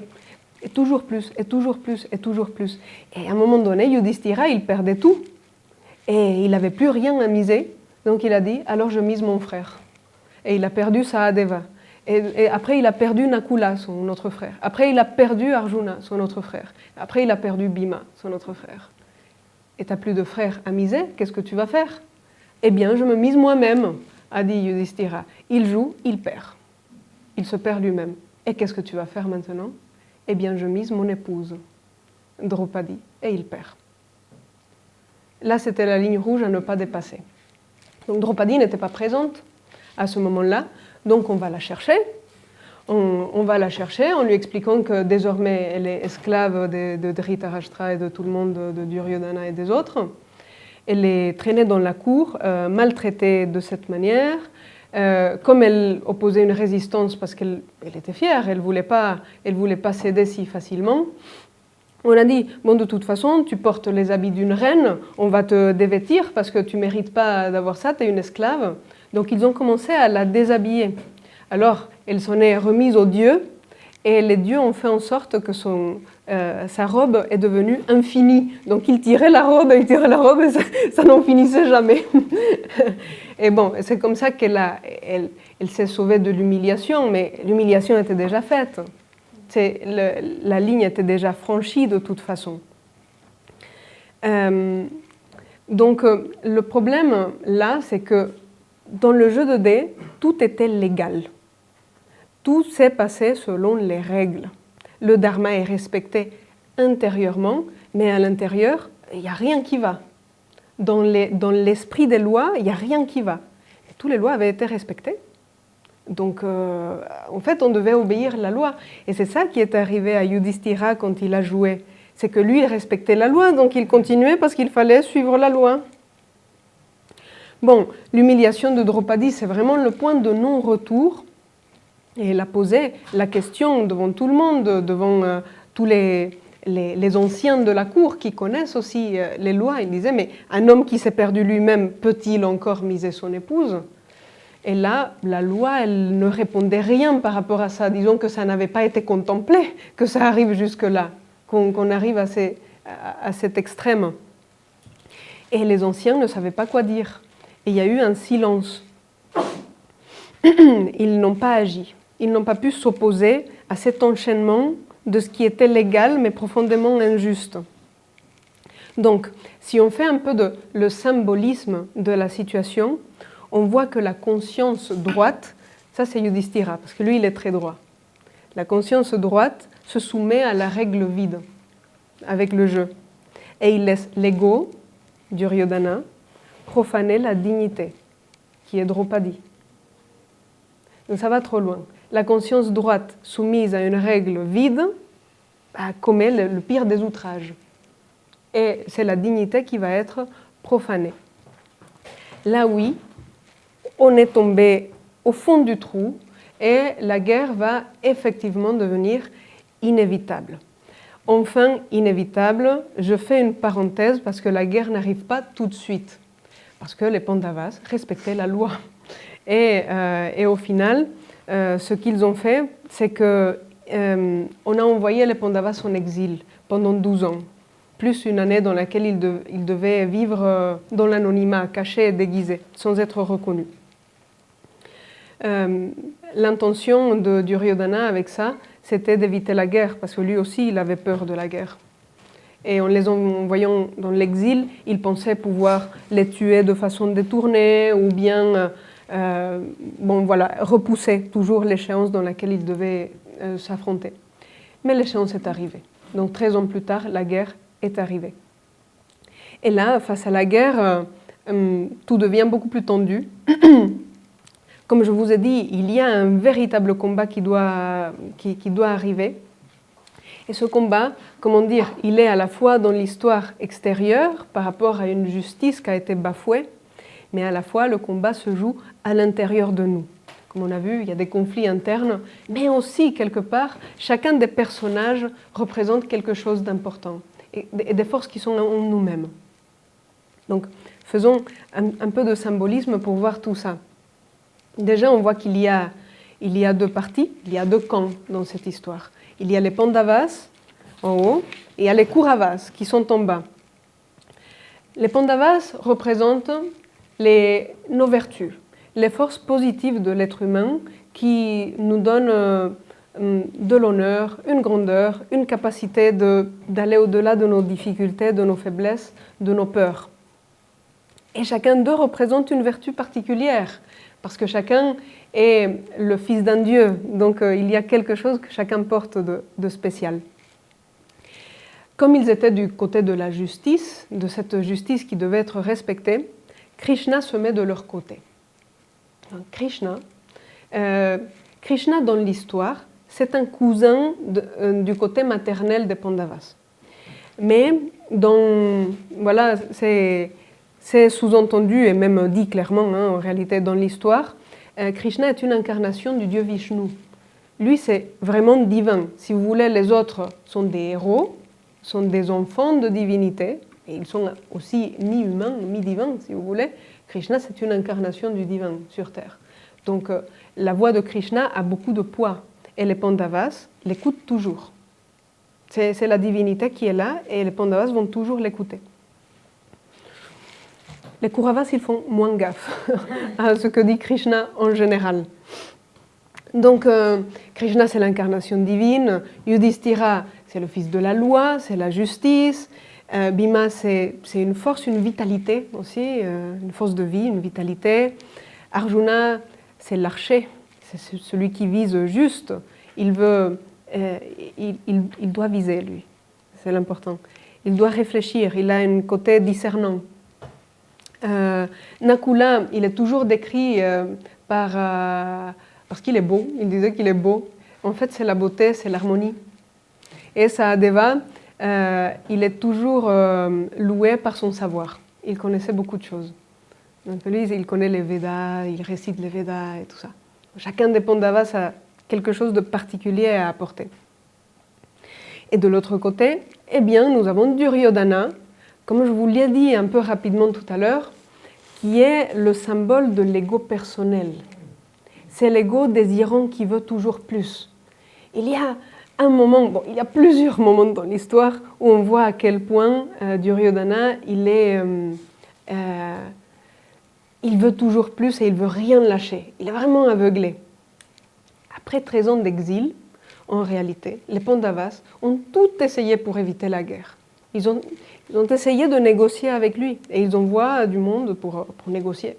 Et toujours plus, et toujours plus, et toujours plus. Et à un moment donné, Yudhishthira, il perdait tout. Et il n'avait plus rien à miser. Donc il a dit, alors je mise mon frère. Et il a perdu Sahadeva. Et après, il a perdu Nakula, son autre frère. Après, il a perdu Arjuna, son autre frère. Après, il a perdu Bhima, son autre frère. Et tu n'as plus de frère à miser, qu'est-ce que tu vas faire? Eh bien, je me mise moi-même, a dit Yudhishthira. Il joue, il perd. Il se perd lui-même. Et qu'est-ce que tu vas faire maintenant? Eh bien, je mise mon épouse, Draupadi, et il perd. Là, c'était la ligne rouge à ne pas dépasser. Donc, Draupadi n'était pas présente à ce moment-là, donc on va la chercher. On va la chercher en lui expliquant que désormais elle est esclave de Dhritarashtra et de tout le monde, de Duryodhana et des autres. Elle est traînée dans la cour, maltraitée de cette manière. Comme elle opposait une résistance parce qu'elle était fière, elle ne voulait pas céder si facilement. On a dit, bon, de toute façon, tu portes les habits d'une reine, on va te dévêtir parce que tu ne mérites pas d'avoir ça, tu es une esclave. Donc ils ont commencé à la déshabiller. Alors, elle s'en est remise aux dieux, et les dieux ont fait en sorte que sa robe est devenue infinie. Donc il tirait la robe, et ça n'en finissait jamais. Et bon, c'est comme ça elle s'est sauvée de l'humiliation, mais l'humiliation était déjà faite. La ligne était déjà franchie de toute façon. Donc le problème là, c'est que dans le jeu de dés, tout était légal. Tout s'est passé selon les règles. Le dharma est respecté intérieurement, mais à l'intérieur, il n'y a rien qui va. Dans l'esprit des lois, il n'y a rien qui va. Et toutes les lois avaient été respectées. Donc, en fait, on devait obéir la loi. Et c'est ça qui est arrivé à Yudhishthira quand il a joué. C'est que lui, il respectait la loi, donc il continuait parce qu'il fallait suivre la loi. Bon, l'humiliation de Draupadi, c'est vraiment le point de non-retour. Et elle a posé la question devant tout le monde, devant tous les anciens de la cour qui connaissent aussi les lois. Il disait, mais un homme qui s'est perdu lui-même, peut-il encore miser son épouse? Et là, la loi, elle ne répondait rien par rapport à ça. Disons que ça n'avait pas été contemplé, que ça arrive jusque-là, qu'on arrive à cet extrême. Et les anciens ne savaient pas quoi dire. Et il y a eu un silence. Ils n'ont pas agi. Ils n'ont pas pu s'opposer à cet enchaînement de ce qui était légal mais profondément injuste. Donc, si on fait un peu le symbolisme de la situation, on voit que la conscience droite, ça c'est Yudhishthira, parce que lui il est très droit. La conscience droite se soumet à la règle vide, avec le jeu. Et il laisse l'ego, Duryodhana, profaner la dignité, qui est Draupadi. Donc ça va trop loin. La conscience droite soumise à une règle vide commet le pire des outrages. Et c'est la dignité qui va être profanée. Là, oui, on est tombé au fond du trou et la guerre va effectivement devenir inévitable. Enfin, inévitable, je fais une parenthèse parce que la guerre n'arrive pas tout de suite. Parce que les Pandavas respectaient la loi. Et au final, ce qu'ils ont fait, c'est qu'on a envoyé les Pandavas en exil pendant 12 ans, plus une année dans laquelle ils devaient vivre dans l'anonymat, cachés et déguisés, sans être reconnus. L'intention de Duryodhana avec ça, c'était d'éviter la guerre, parce que lui aussi, il avait peur de la guerre. Et en les envoyant dans l'exil, il pensait pouvoir les tuer de façon détournée ou bien repousser toujours l'échéance dans laquelle ils devaient s'affronter. Mais l'échéance est arrivée. Donc 13 ans plus tard, la guerre est arrivée. Et là, face à la guerre, tout devient beaucoup plus tendu. Comme je vous ai dit, il y a un véritable combat qui doit arriver. Et ce combat, comment dire, il est à la fois dans l'histoire extérieure par rapport à une justice qui a été bafouée, mais à la fois le combat se joue à l'intérieur de nous. Comme on a vu, il y a des conflits internes, mais aussi quelque part, chacun des personnages représente quelque chose d'important et des forces qui sont en nous-mêmes. Donc, faisons un peu de symbolisme pour voir tout ça. Déjà, on voit qu'il y a deux parties, il y a deux camps dans cette histoire. Il y a les Pandavas en haut et il y a les Kauravas qui sont en bas. Les Pandavas représentent nos vertus, les forces positives de l'être humain qui nous donne de l'honneur, une grandeur, une capacité d'aller au-delà de nos difficultés, de nos faiblesses, de nos peurs. Et chacun d'eux représente une vertu particulière, parce que chacun est le fils d'un Dieu, donc il y a quelque chose que chacun porte de spécial. Comme ils étaient du côté de la justice, de cette justice qui devait être respectée, Krishna se met de leur côté. Donc, Krishna dans l'histoire, c'est un cousin du côté maternel des Pandavas. Mais voilà, c'est sous-entendu et même dit clairement en réalité dans l'histoire, Krishna est une incarnation du dieu Vishnu. Lui, c'est vraiment divin. Si vous voulez, les autres sont des héros, sont des enfants de divinité, et ils sont aussi mi-humains, mi-divins, si vous voulez. Krishna, c'est une incarnation du divin sur Terre. Donc, la voix de Krishna a beaucoup de poids, et les Pandavas l'écoutent toujours. C'est la divinité qui est là, et les Pandavas vont toujours l'écouter. Les Kauravas, ils font moins gaffe à ce que dit Krishna en général. Donc, Krishna, c'est l'incarnation divine. Yudhishthira, c'est le fils de la loi, c'est la justice. Bhima, c'est une force, une vitalité aussi, une force de vie, une vitalité. Arjuna, c'est l'archer, c'est celui qui vise juste. Il doit viser, lui. C'est l'important. Il doit réfléchir, il a un côté discernant. Nakula, il est toujours décrit parce qu'il est beau, il disait qu'il est beau. En fait, c'est la beauté, c'est l'harmonie. Et Sahadeva, il est toujours loué par son savoir. Il connaissait beaucoup de choses. Donc lui, il connaît les Védas, il récite les Védas et tout ça. Chacun des Pandavas a quelque chose de particulier à apporter. Et de l'autre côté, eh bien, nous avons Duryodhana, comme je vous l'ai dit un peu rapidement tout à l'heure, qui est le symbole de l'ego personnel. C'est l'ego désirant qui veut toujours plus. Il y a un moment, il y a plusieurs moments dans l'histoire où on voit à quel point Duryodhana, il veut toujours plus et il veut rien lâcher. Il est vraiment aveuglé. Après 13 ans d'exil, en réalité, les Pandavas ont tout essayé pour éviter la guerre. Ils ont essayé de négocier avec lui et ils envoient du monde pour négocier.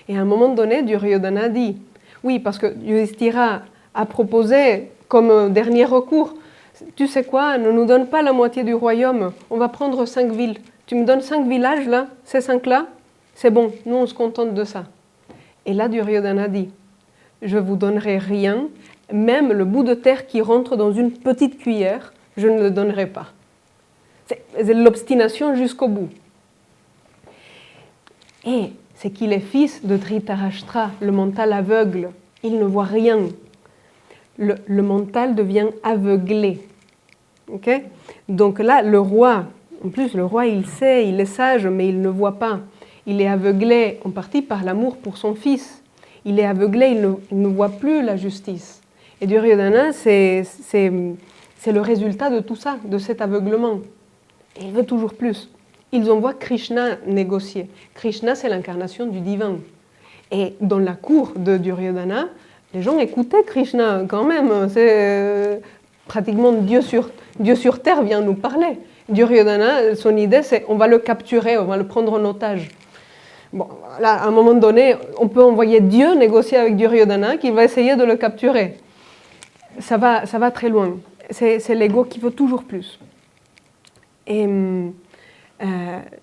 Et à un moment donné, Duryodhana dit, oui, parce que Yudhishthira a proposé comme dernier recours, tu sais quoi, ne nous donne pas la moitié du royaume, on va prendre 5 villes. Tu me donnes 5 villages là, ces 5-là, c'est bon, nous on se contente de ça. Et là, Duryodhana dit, je vous donnerai rien, même le bout de terre qui rentre dans une petite cuillère, je ne le donnerai pas. C'est l'obstination jusqu'au bout. Et c'est qu'il est fils de Dhritarashtra, le mental aveugle. Il ne voit rien. Le mental devient aveuglé. Okay? Donc là, le roi, en plus le roi il sait, il est sage, mais il ne voit pas. Il est aveuglé en partie par l'amour pour son fils. Il est aveuglé, il ne voit plus la justice. Et Duryodhana, c'est le résultat de tout ça, de cet aveuglement. Et il veut toujours plus. Ils envoient Krishna négocier. Krishna, c'est l'incarnation du divin. Et dans la cour de Duryodhana, les gens écoutaient Krishna quand même. C'est pratiquement Dieu sur terre vient nous parler. Duryodhana, son idée, c'est on va le capturer, on va le prendre en otage. Bon, là, à un moment donné, on peut envoyer Dieu négocier avec Duryodhana qui va essayer de le capturer. Ça va très loin. C'est l'ego qui veut toujours plus. Et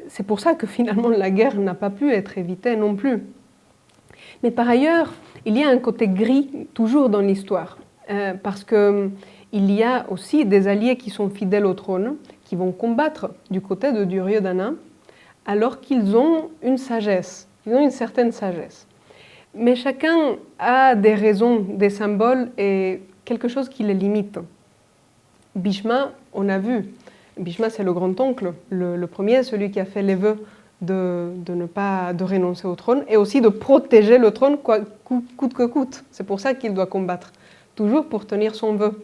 c'est pour ça que finalement la guerre n'a pas pu être évitée non plus. Mais par ailleurs, il y a un côté gris toujours dans l'histoire, parce qu'il y a aussi des alliés qui sont fidèles au trône, qui vont combattre du côté de Duryodhana, alors qu'ils ont une sagesse, ils ont une certaine sagesse. Mais chacun a des raisons, des symboles et quelque chose qui les limite. Bhishma, on a vu, Bhishma c'est le grand-oncle, le premier, celui qui a fait les vœux de renoncer au trône et aussi de protéger le trône coûte que coûte. C'est pour ça qu'il doit combattre, toujours pour tenir son vœu,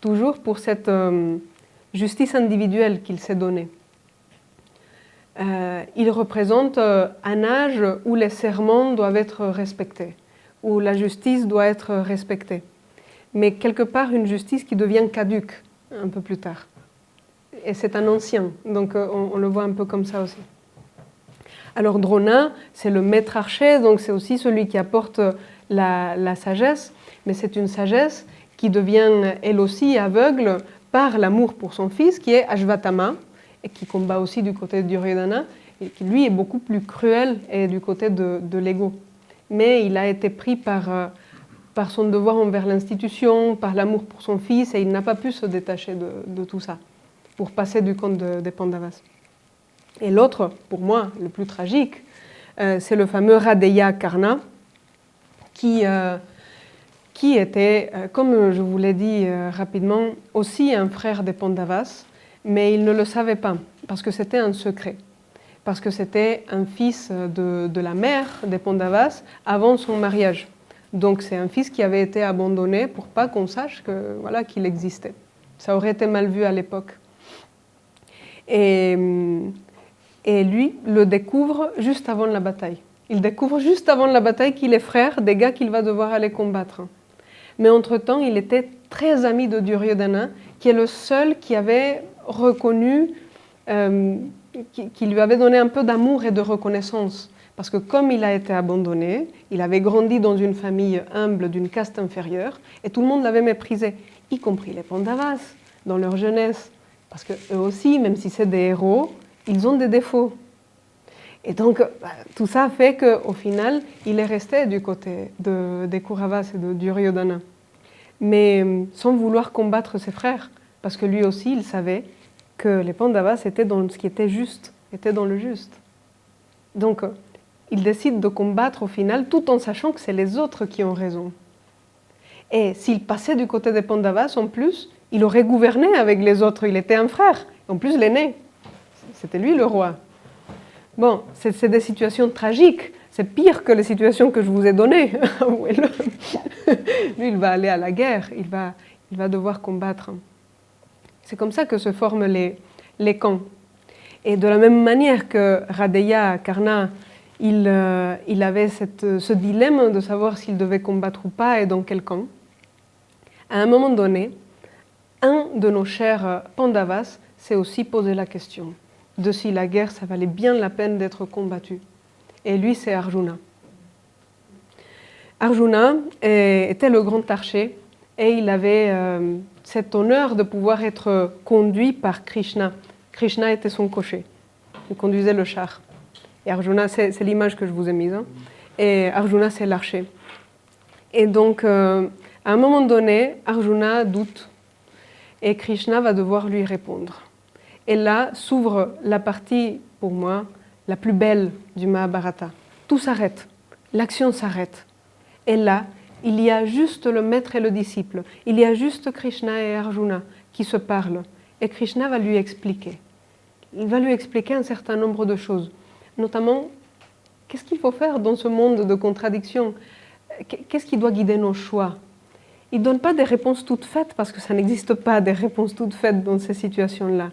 toujours pour cette justice individuelle qu'il s'est donnée. Il représente un âge où les serments doivent être respectés. où la justice doit être respectée. Mais quelque part, une justice qui devient caduque un peu plus tard. Et c'est un ancien, donc on le voit un peu comme ça aussi. Alors Drona, c'est le maître archer, donc c'est aussi celui qui apporte la sagesse, mais c'est une sagesse qui devient elle aussi aveugle par l'amour pour son fils, qui est Ashvatthama, et qui combat aussi du côté de Duryodhana, et qui lui est beaucoup plus cruel et du côté de l'ego. Mais il a été pris par son devoir envers l'institution, par l'amour pour son fils, et il n'a pas pu se détacher de tout ça pour passer du camp des Pandavas. Et l'autre, pour moi, le plus tragique, c'est le fameux Radeya Karna, qui était, comme je vous l'ai dit rapidement, aussi un frère des Pandavas, mais il ne le savait pas, parce que c'était un secret. Parce que c'était un fils de la mère des Pandavas avant son mariage. Donc c'est un fils qui avait été abandonné pour pas qu'on sache qu'il existait. Ça aurait été mal vu à l'époque. Et lui le découvre juste avant la bataille. Il découvre juste avant la bataille qu'il est frère des gars qu'il va devoir aller combattre. Mais entre-temps, il était très ami de Duryodhana, qui est le seul qui avait reconnu, qui lui avait donné un peu d'amour et de reconnaissance. Parce que comme il a été abandonné, il avait grandi dans une famille humble d'une caste inférieure, et tout le monde l'avait méprisé, y compris les Pandavas, dans leur jeunesse. Parce qu'eux aussi, même si c'est des héros, ils ont des défauts. Et donc, tout ça fait qu'au final, il est resté du côté des Kauravas et de Duryodhana. Mais sans vouloir combattre ses frères, parce que lui aussi, il savait que les Pandavas étaient dans ce qui était juste, étaient dans le juste. Donc, il décide de combattre au final, tout en sachant que c'est les autres qui ont raison. Et s'il passait du côté des Pandavas, en plus, il aurait gouverné avec les autres, il était un frère, en plus l'aîné. C'était lui le roi. Bon, c'est des situations tragiques, c'est pire que les situations que je vous ai données. Lui, il va aller à la guerre, il va devoir combattre. C'est comme ça que se forment les camps. Et de la même manière que Radeya Karna, il avait ce dilemme de savoir s'il devait combattre ou pas et dans quel camp, à un moment donné, un de nos chers Pandavas s'est aussi posé la question de si la guerre, ça valait bien la peine d'être combattue. Et lui, c'est Arjuna. Arjuna était le grand archer et il avait cet honneur de pouvoir être conduit par Krishna. Krishna était son cocher, il conduisait le char. Et Arjuna, c'est l'image que je vous ai mise. Hein. Et Arjuna, c'est l'archer. Et donc, à un moment donné, Arjuna doute et Krishna va devoir lui répondre. Et là s'ouvre la partie, pour moi, la plus belle du Mahabharata. Tout s'arrête, l'action s'arrête. Et là, il y a juste le maître et le disciple. Il y a juste Krishna et Arjuna qui se parlent. Et Krishna va lui expliquer. Il va lui expliquer un certain nombre de choses. Notamment, qu'est-ce qu'il faut faire dans ce monde de contradictions? Qu'est-ce qui doit guider nos choix? Il ne donne pas des réponses toutes faites, parce que ça n'existe pas des réponses toutes faites dans ces situations-là.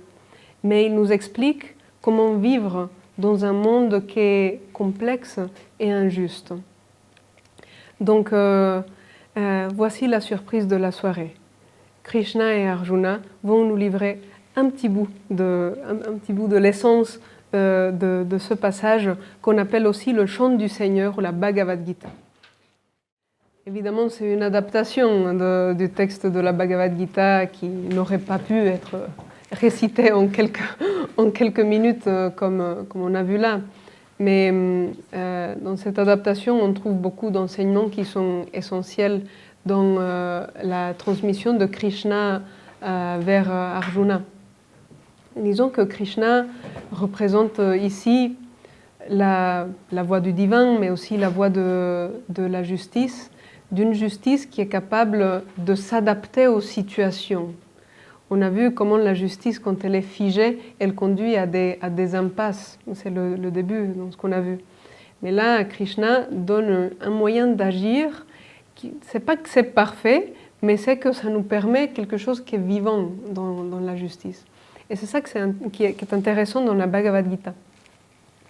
Mais il nous explique comment vivre dans un monde qui est complexe et injuste. Donc, voici la surprise de la soirée. Krishna et Arjuna vont nous livrer un petit bout de l'essence de ce passage qu'on appelle aussi le chant du Seigneur ou la Bhagavad Gita. Évidemment, c'est une adaptation du texte de la Bhagavad Gita qui n'aurait pas pu être récité en quelques minutes comme on a vu là. Mais dans cette adaptation, on trouve beaucoup d'enseignements qui sont essentiels dans la transmission de Krishna vers Arjuna. Disons que Krishna représente ici la voie du divin, mais aussi la voie de la justice, d'une justice qui est capable de s'adapter aux situations. On a vu comment la justice, quand elle est figée, elle conduit à des impasses. C'est le début dans ce qu'on a vu. Mais là, Krishna donne un moyen d'agir. C'est pas que c'est parfait, mais c'est que ça nous permet quelque chose qui est vivant dans la justice. Et c'est ça qui est intéressant dans la Bhagavad Gita.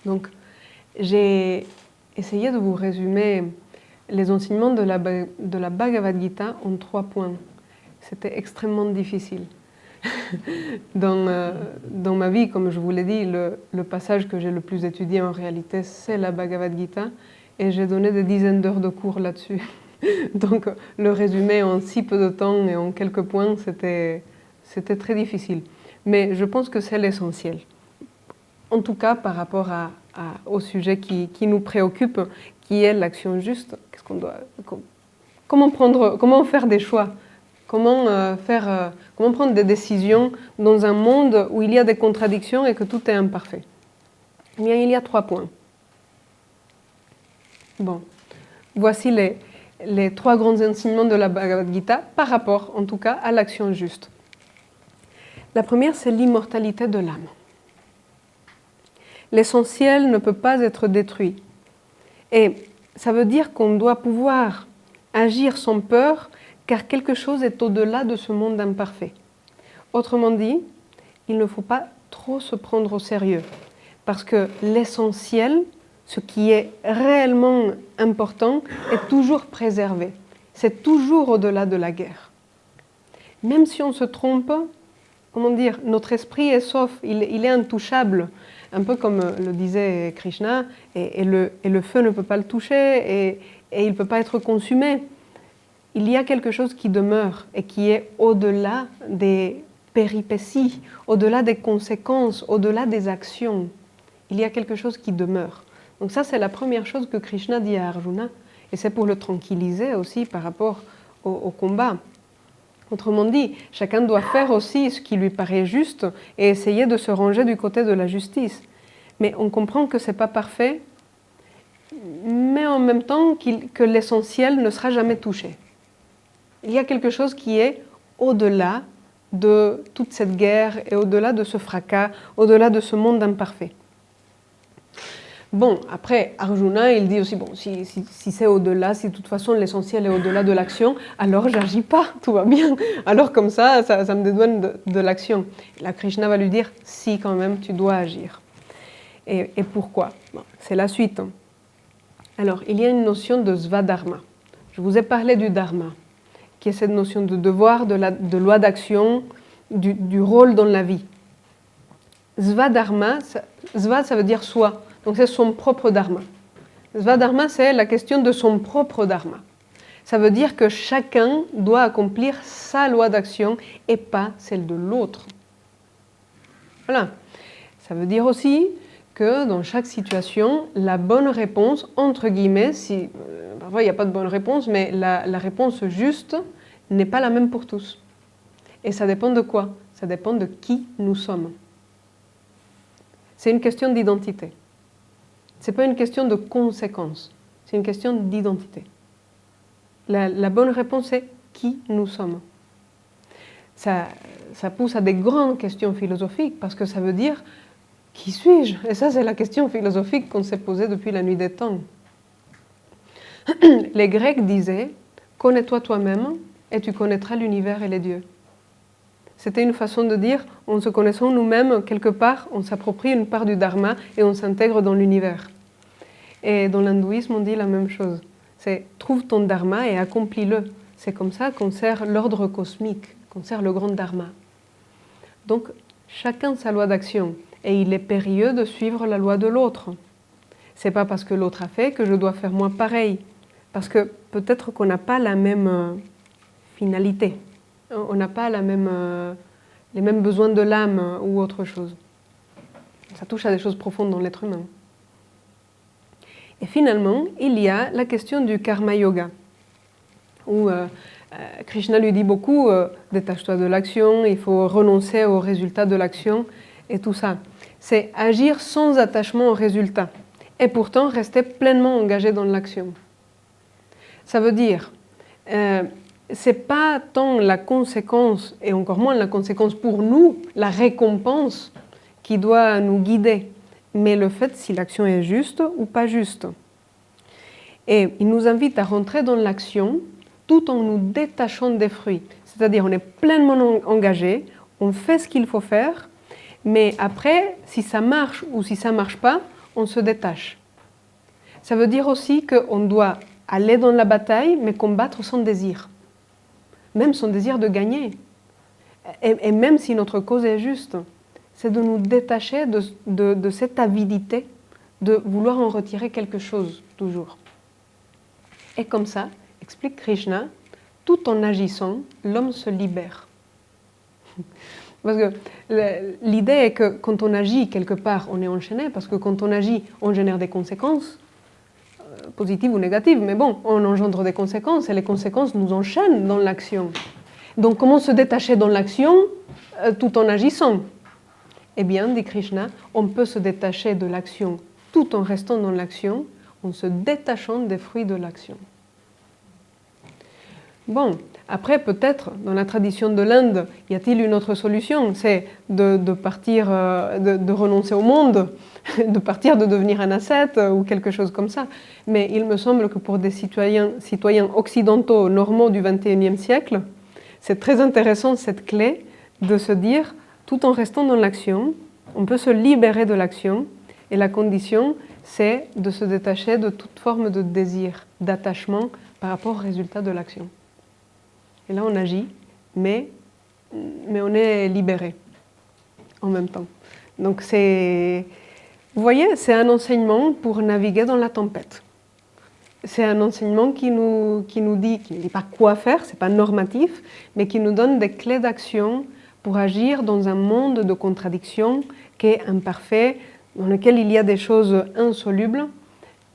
Donc, j'ai essayé de vous résumer les enseignements de la Bhagavad Gita ont 3 points. C'était extrêmement difficile. Dans ma vie, comme je vous l'ai dit, le passage que j'ai le plus étudié en réalité, c'est la Bhagavad Gita, et j'ai donné des dizaines d'heures de cours là-dessus. Donc le résumé en si peu de temps et en quelques points, c'était très difficile. Mais je pense que c'est l'essentiel. En tout cas, par rapport au sujet qui nous préoccupe, qui est l'action juste, comment faire des choix, comment prendre des décisions dans un monde où il y a des contradictions et que tout est imparfait. Eh bien, il y a 3 points. Bon, voici les 3 grands enseignements de la Bhagavad Gita par rapport, en tout cas, à l'action juste. La première, c'est l'immortalité de l'âme. L'essentiel ne peut pas être détruit. Et ça veut dire qu'on doit pouvoir agir sans peur, car quelque chose est au-delà de ce monde imparfait. Autrement dit, il ne faut pas trop se prendre au sérieux, parce que l'essentiel, ce qui est réellement important, est toujours préservé. C'est toujours au-delà de la guerre. Même si on se trompe, comment dire, notre esprit est sauf, il est intouchable. Un peu comme le disait Krishna, et le feu ne peut pas le toucher, et il ne peut pas être consumé. Il y a quelque chose qui demeure et qui est au-delà des péripéties, au-delà des conséquences, au-delà des actions. Il y a quelque chose qui demeure. Donc ça, c'est la première chose que Krishna dit à Arjuna, et c'est pour le tranquilliser aussi par rapport au combat. Autrement dit, chacun doit faire aussi ce qui lui paraît juste et essayer de se ranger du côté de la justice. Mais on comprend que ce n'est pas parfait, mais en même temps que l'essentiel ne sera jamais touché. Il y a quelque chose qui est au-delà de toute cette guerre et au-delà de ce fracas, au-delà de ce monde imparfait. Bon, après, Arjuna, il dit aussi, bon, si c'est au-delà, si de toute façon l'essentiel est au-delà de l'action, alors j'agis pas, tout va bien. Alors comme ça me dédouane de l'action. Là, Krishna va lui dire, si quand même, tu dois agir. Et pourquoi? Bon, c'est la suite. Alors, il y a une notion de svadharma. Je vous ai parlé du dharma, qui est cette notion de devoir, de loi d'action, du rôle dans la vie. Svadharma, sva, ça veut dire soi. Donc c'est son propre dharma. Svadharma, c'est la question de son propre dharma. Ça veut dire que chacun doit accomplir sa loi d'action et pas celle de l'autre. Voilà. Ça veut dire aussi que dans chaque situation, la bonne réponse, entre guillemets, parfois il n'y a pas de bonne réponse, mais la réponse juste n'est pas la même pour tous. Et ça dépend de quoi? Ça dépend de qui nous sommes. C'est une question d'identité. Ce n'est pas une question de conséquence, c'est une question d'identité. La bonne réponse est qui nous sommes. Ça pousse à des grandes questions philosophiques parce que ça veut dire qui suis-je? Et ça, c'est la question philosophique qu'on s'est posée depuis la nuit des temps. Les Grecs disaient « Connais-toi toi-même et tu connaîtras l'univers et les dieux ». C'était une façon de dire « En se connaissant nous-mêmes, quelque part, on s'approprie une part du dharma et on s'intègre dans l'univers ». Et dans l'hindouisme, on dit la même chose. C'est « Trouve ton dharma et accomplis-le ». C'est comme ça qu'on sert l'ordre cosmique, qu'on sert le grand dharma. Donc, chacun sa loi d'action. Et il est périlleux de suivre la loi de l'autre. C'est pas parce que l'autre a fait que je dois faire moi pareil. Parce que peut-être qu'on n'a pas la même finalité. On n'a pas les mêmes besoins de l'âme ou autre chose. Ça touche à des choses profondes dans l'être humain. Et finalement, il y a la question du karma yoga, où Krishna lui dit beaucoup détache-toi de l'action, il faut renoncer au résultat de l'action et tout ça. C'est agir sans attachement au résultat et pourtant rester pleinement engagé dans l'action. Ça veut dire c'est pas tant la conséquence, et encore moins la conséquence pour nous, la récompense qui doit nous guider, mais le fait si l'action est juste ou pas juste. Et il nous invite à rentrer dans l'action tout en nous détachant des fruits. C'est-à-dire on est pleinement engagé, on fait ce qu'il faut faire, mais après, si ça marche ou si ça ne marche pas, on se détache. Ça veut dire aussi qu'on doit aller dans la bataille, mais combattre son désir, même son désir de gagner. Et même si notre cause est juste, c'est de nous détacher de cette avidité, de vouloir en retirer quelque chose, toujours. Et comme ça, explique Krishna, tout en agissant, l'homme se libère. Parce que l'idée est que quand on agit quelque part, on est enchaîné, parce que quand on agit, on génère des conséquences, positives ou négatives, mais bon, on engendre des conséquences, et les conséquences nous enchaînent dans l'action. Donc comment se détacher dans l'action tout en agissant? Eh bien, dit Krishna, on peut se détacher de l'action tout en restant dans l'action, en se détachant des fruits de l'action. Bon, après peut-être, dans la tradition de l'Inde, y a-t-il une autre solution? C'est de partir, de renoncer au monde, de partir, de devenir un ascète ou quelque chose comme ça. Mais il me semble que pour des citoyens occidentaux normaux du XXIe siècle, c'est très intéressant cette clé de se dire, tout en restant dans l'action, on peut se libérer de l'action, et la condition, c'est de se détacher de toute forme de désir, d'attachement par rapport au résultat de l'action. Et là, on agit, mais on est libéré en même temps. Donc, vous voyez, c'est un enseignement pour naviguer dans la tempête. C'est un enseignement qui nous dit pas quoi faire, c'est pas normatif, mais qui nous donne des clés d'action pour agir dans un monde de contradictions qui est imparfait, dans lequel il y a des choses insolubles,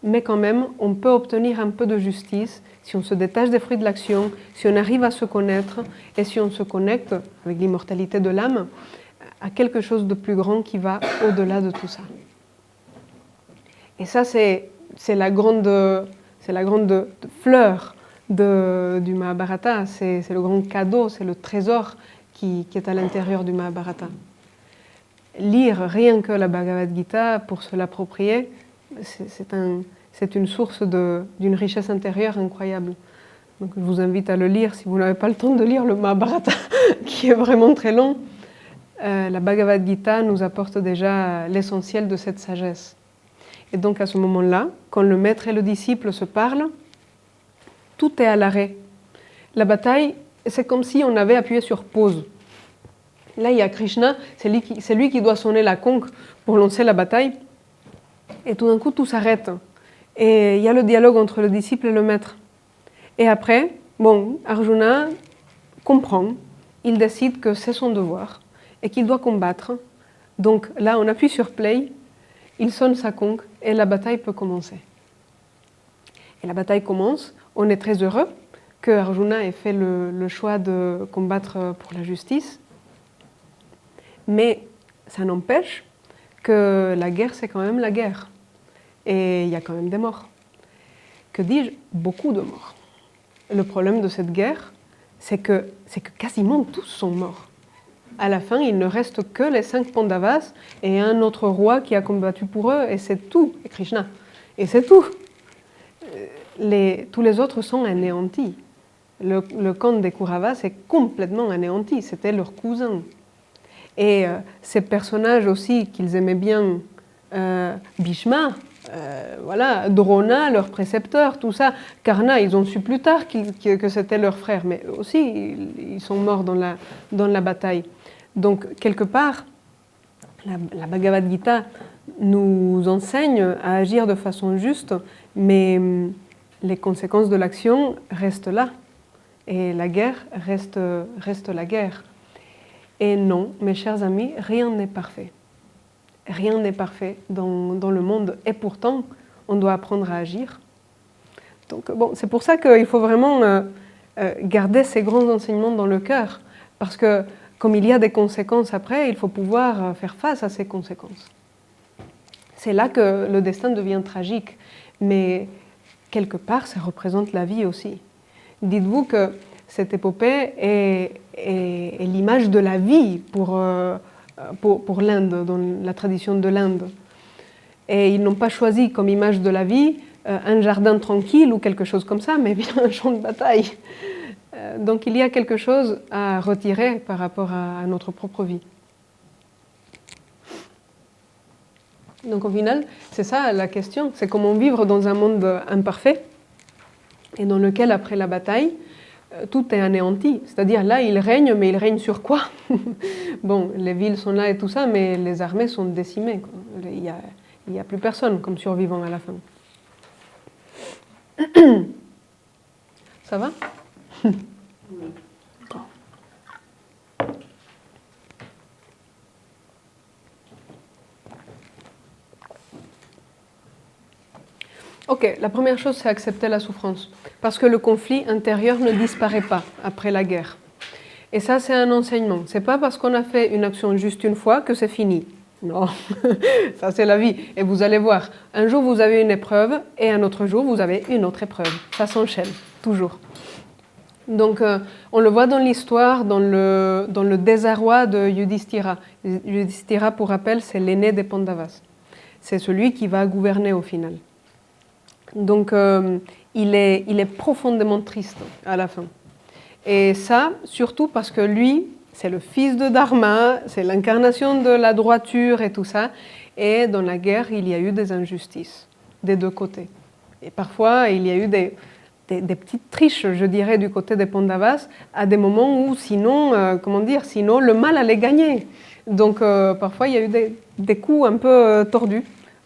mais quand même, on peut obtenir un peu de justice si on se détache des fruits de l'action, si on arrive à se connaître et si on se connecte avec l'immortalité de l'âme à quelque chose de plus grand qui va au-delà de tout ça. Et ça, c'est la grande fleur du Mahabharata, c'est le grand cadeau, c'est le trésor qui est à l'intérieur du Mahabharata. Lire rien que la Bhagavad Gita pour se l'approprier, c'est une source d'une richesse intérieure incroyable. Donc je vous invite à le lire si vous n'avez pas le temps de lire le Mahabharata, qui est vraiment très long. La Bhagavad Gita nous apporte déjà l'essentiel de cette sagesse. Et donc à ce moment-là, quand le maître et le disciple se parlent, tout est à l'arrêt. La bataille, c'est comme si on avait appuyé sur pause. Là, il y a Krishna, c'est lui qui doit sonner la conque pour lancer la bataille. Et tout d'un coup, tout s'arrête. Et il y a le dialogue entre le disciple et le maître. Et après, Arjuna comprend, il décide que c'est son devoir et qu'il doit combattre. Donc là, on appuie sur play, il sonne sa conque et la bataille peut commencer. Et la bataille commence, on est très heureux que Arjuna ait fait le choix de combattre pour la justice. Mais ça n'empêche que la guerre, c'est quand même la guerre. Et il y a quand même des morts. Que dis-je? Beaucoup de morts. Le problème de cette guerre, c'est que quasiment tous sont morts. À la fin, il ne reste que les 5 Pandavas et un autre roi qui a combattu pour eux, et c'est tout, et Krishna. Et c'est tout. Tous les autres sont anéantis. Le camp des Kauravas est complètement anéanti, c'était leur cousin. Et ces personnages aussi qu'ils aimaient bien, Bhishma, Drona, leur précepteur, tout ça. Karna, ils ont su plus tard que c'était leur frère, mais aussi ils sont morts dans la bataille. Donc quelque part, la Bhagavad Gita nous enseigne à agir de façon juste, mais les conséquences de l'action restent là. Et la guerre reste la guerre. Et non, mes chers amis, rien n'est parfait. Rien n'est parfait dans le monde. Et pourtant, on doit apprendre à agir. Donc c'est pour ça qu'il faut vraiment garder ces grands enseignements dans le cœur. Parce que comme il y a des conséquences après, il faut pouvoir faire face à ces conséquences. C'est là que le destin devient tragique. Mais quelque part, ça représente la vie aussi. Dites-vous que cette épopée est l'image de la vie pour l'Inde, dans la tradition de l'Inde. Et ils n'ont pas choisi comme image de la vie un jardin tranquille ou quelque chose comme ça, mais bien un champ de bataille. Donc il y a quelque chose à retirer par rapport à notre propre vie. Donc au final, c'est ça la question, c'est comment vivre dans un monde imparfait et dans lequel, après la bataille, tout est anéanti. C'est-à-dire là, il règne, mais il règne sur quoi? Bon, les villes sont là et tout ça, mais les armées sont décimées, quoi. Il n'y a plus personne comme survivant à la fin. Ça va? Oui. Ok, la première chose, c'est accepter la souffrance. Parce que le conflit intérieur ne disparaît pas après la guerre. Et ça, c'est un enseignement. C'est pas parce qu'on a fait une action juste une fois que c'est fini. Non, ça c'est la vie. Et vous allez voir, un jour vous avez une épreuve et un autre jour vous avez une autre épreuve. Ça s'enchaîne, toujours. Donc on le voit dans l'histoire, dans le désarroi de Yudhishthira. Yudhishthira, pour rappel, c'est l'aîné des Pandavas. C'est celui qui va gouverner au final. Donc il est profondément triste à la fin. Et ça, surtout parce que lui, c'est le fils de Dharma, c'est l'incarnation de la droiture et tout ça. Et dans la guerre, il y a eu des injustices, des deux côtés. Et parfois, il y a eu des petites triches, je dirais, du côté des Pandavas, à des moments où sinon, sinon le mal allait gagner. Donc parfois, il y a eu des coups un peu tordus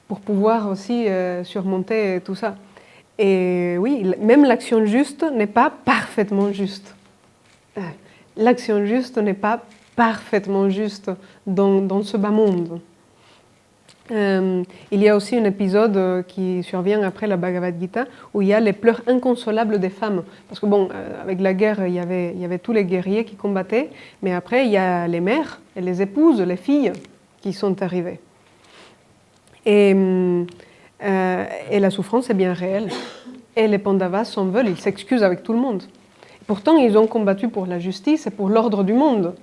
pour pouvoir aussi surmonter tout ça. Et oui, même l'action juste n'est pas parfaitement juste. L'action juste n'est pas parfaitement juste dans ce bas monde. Il y a aussi un épisode qui survient après la Bhagavad Gita où il y a les pleurs inconsolables des femmes. Parce que bon, avec la guerre, il y avait tous les guerriers qui combattaient, mais après, il y a les mères et les épouses, les filles qui sont arrivées. Et la souffrance est bien réelle. Et les Pandavas s'en veulent, ils s'excusent avec tout le monde. Pourtant, ils ont combattu pour la justice et pour l'ordre du monde.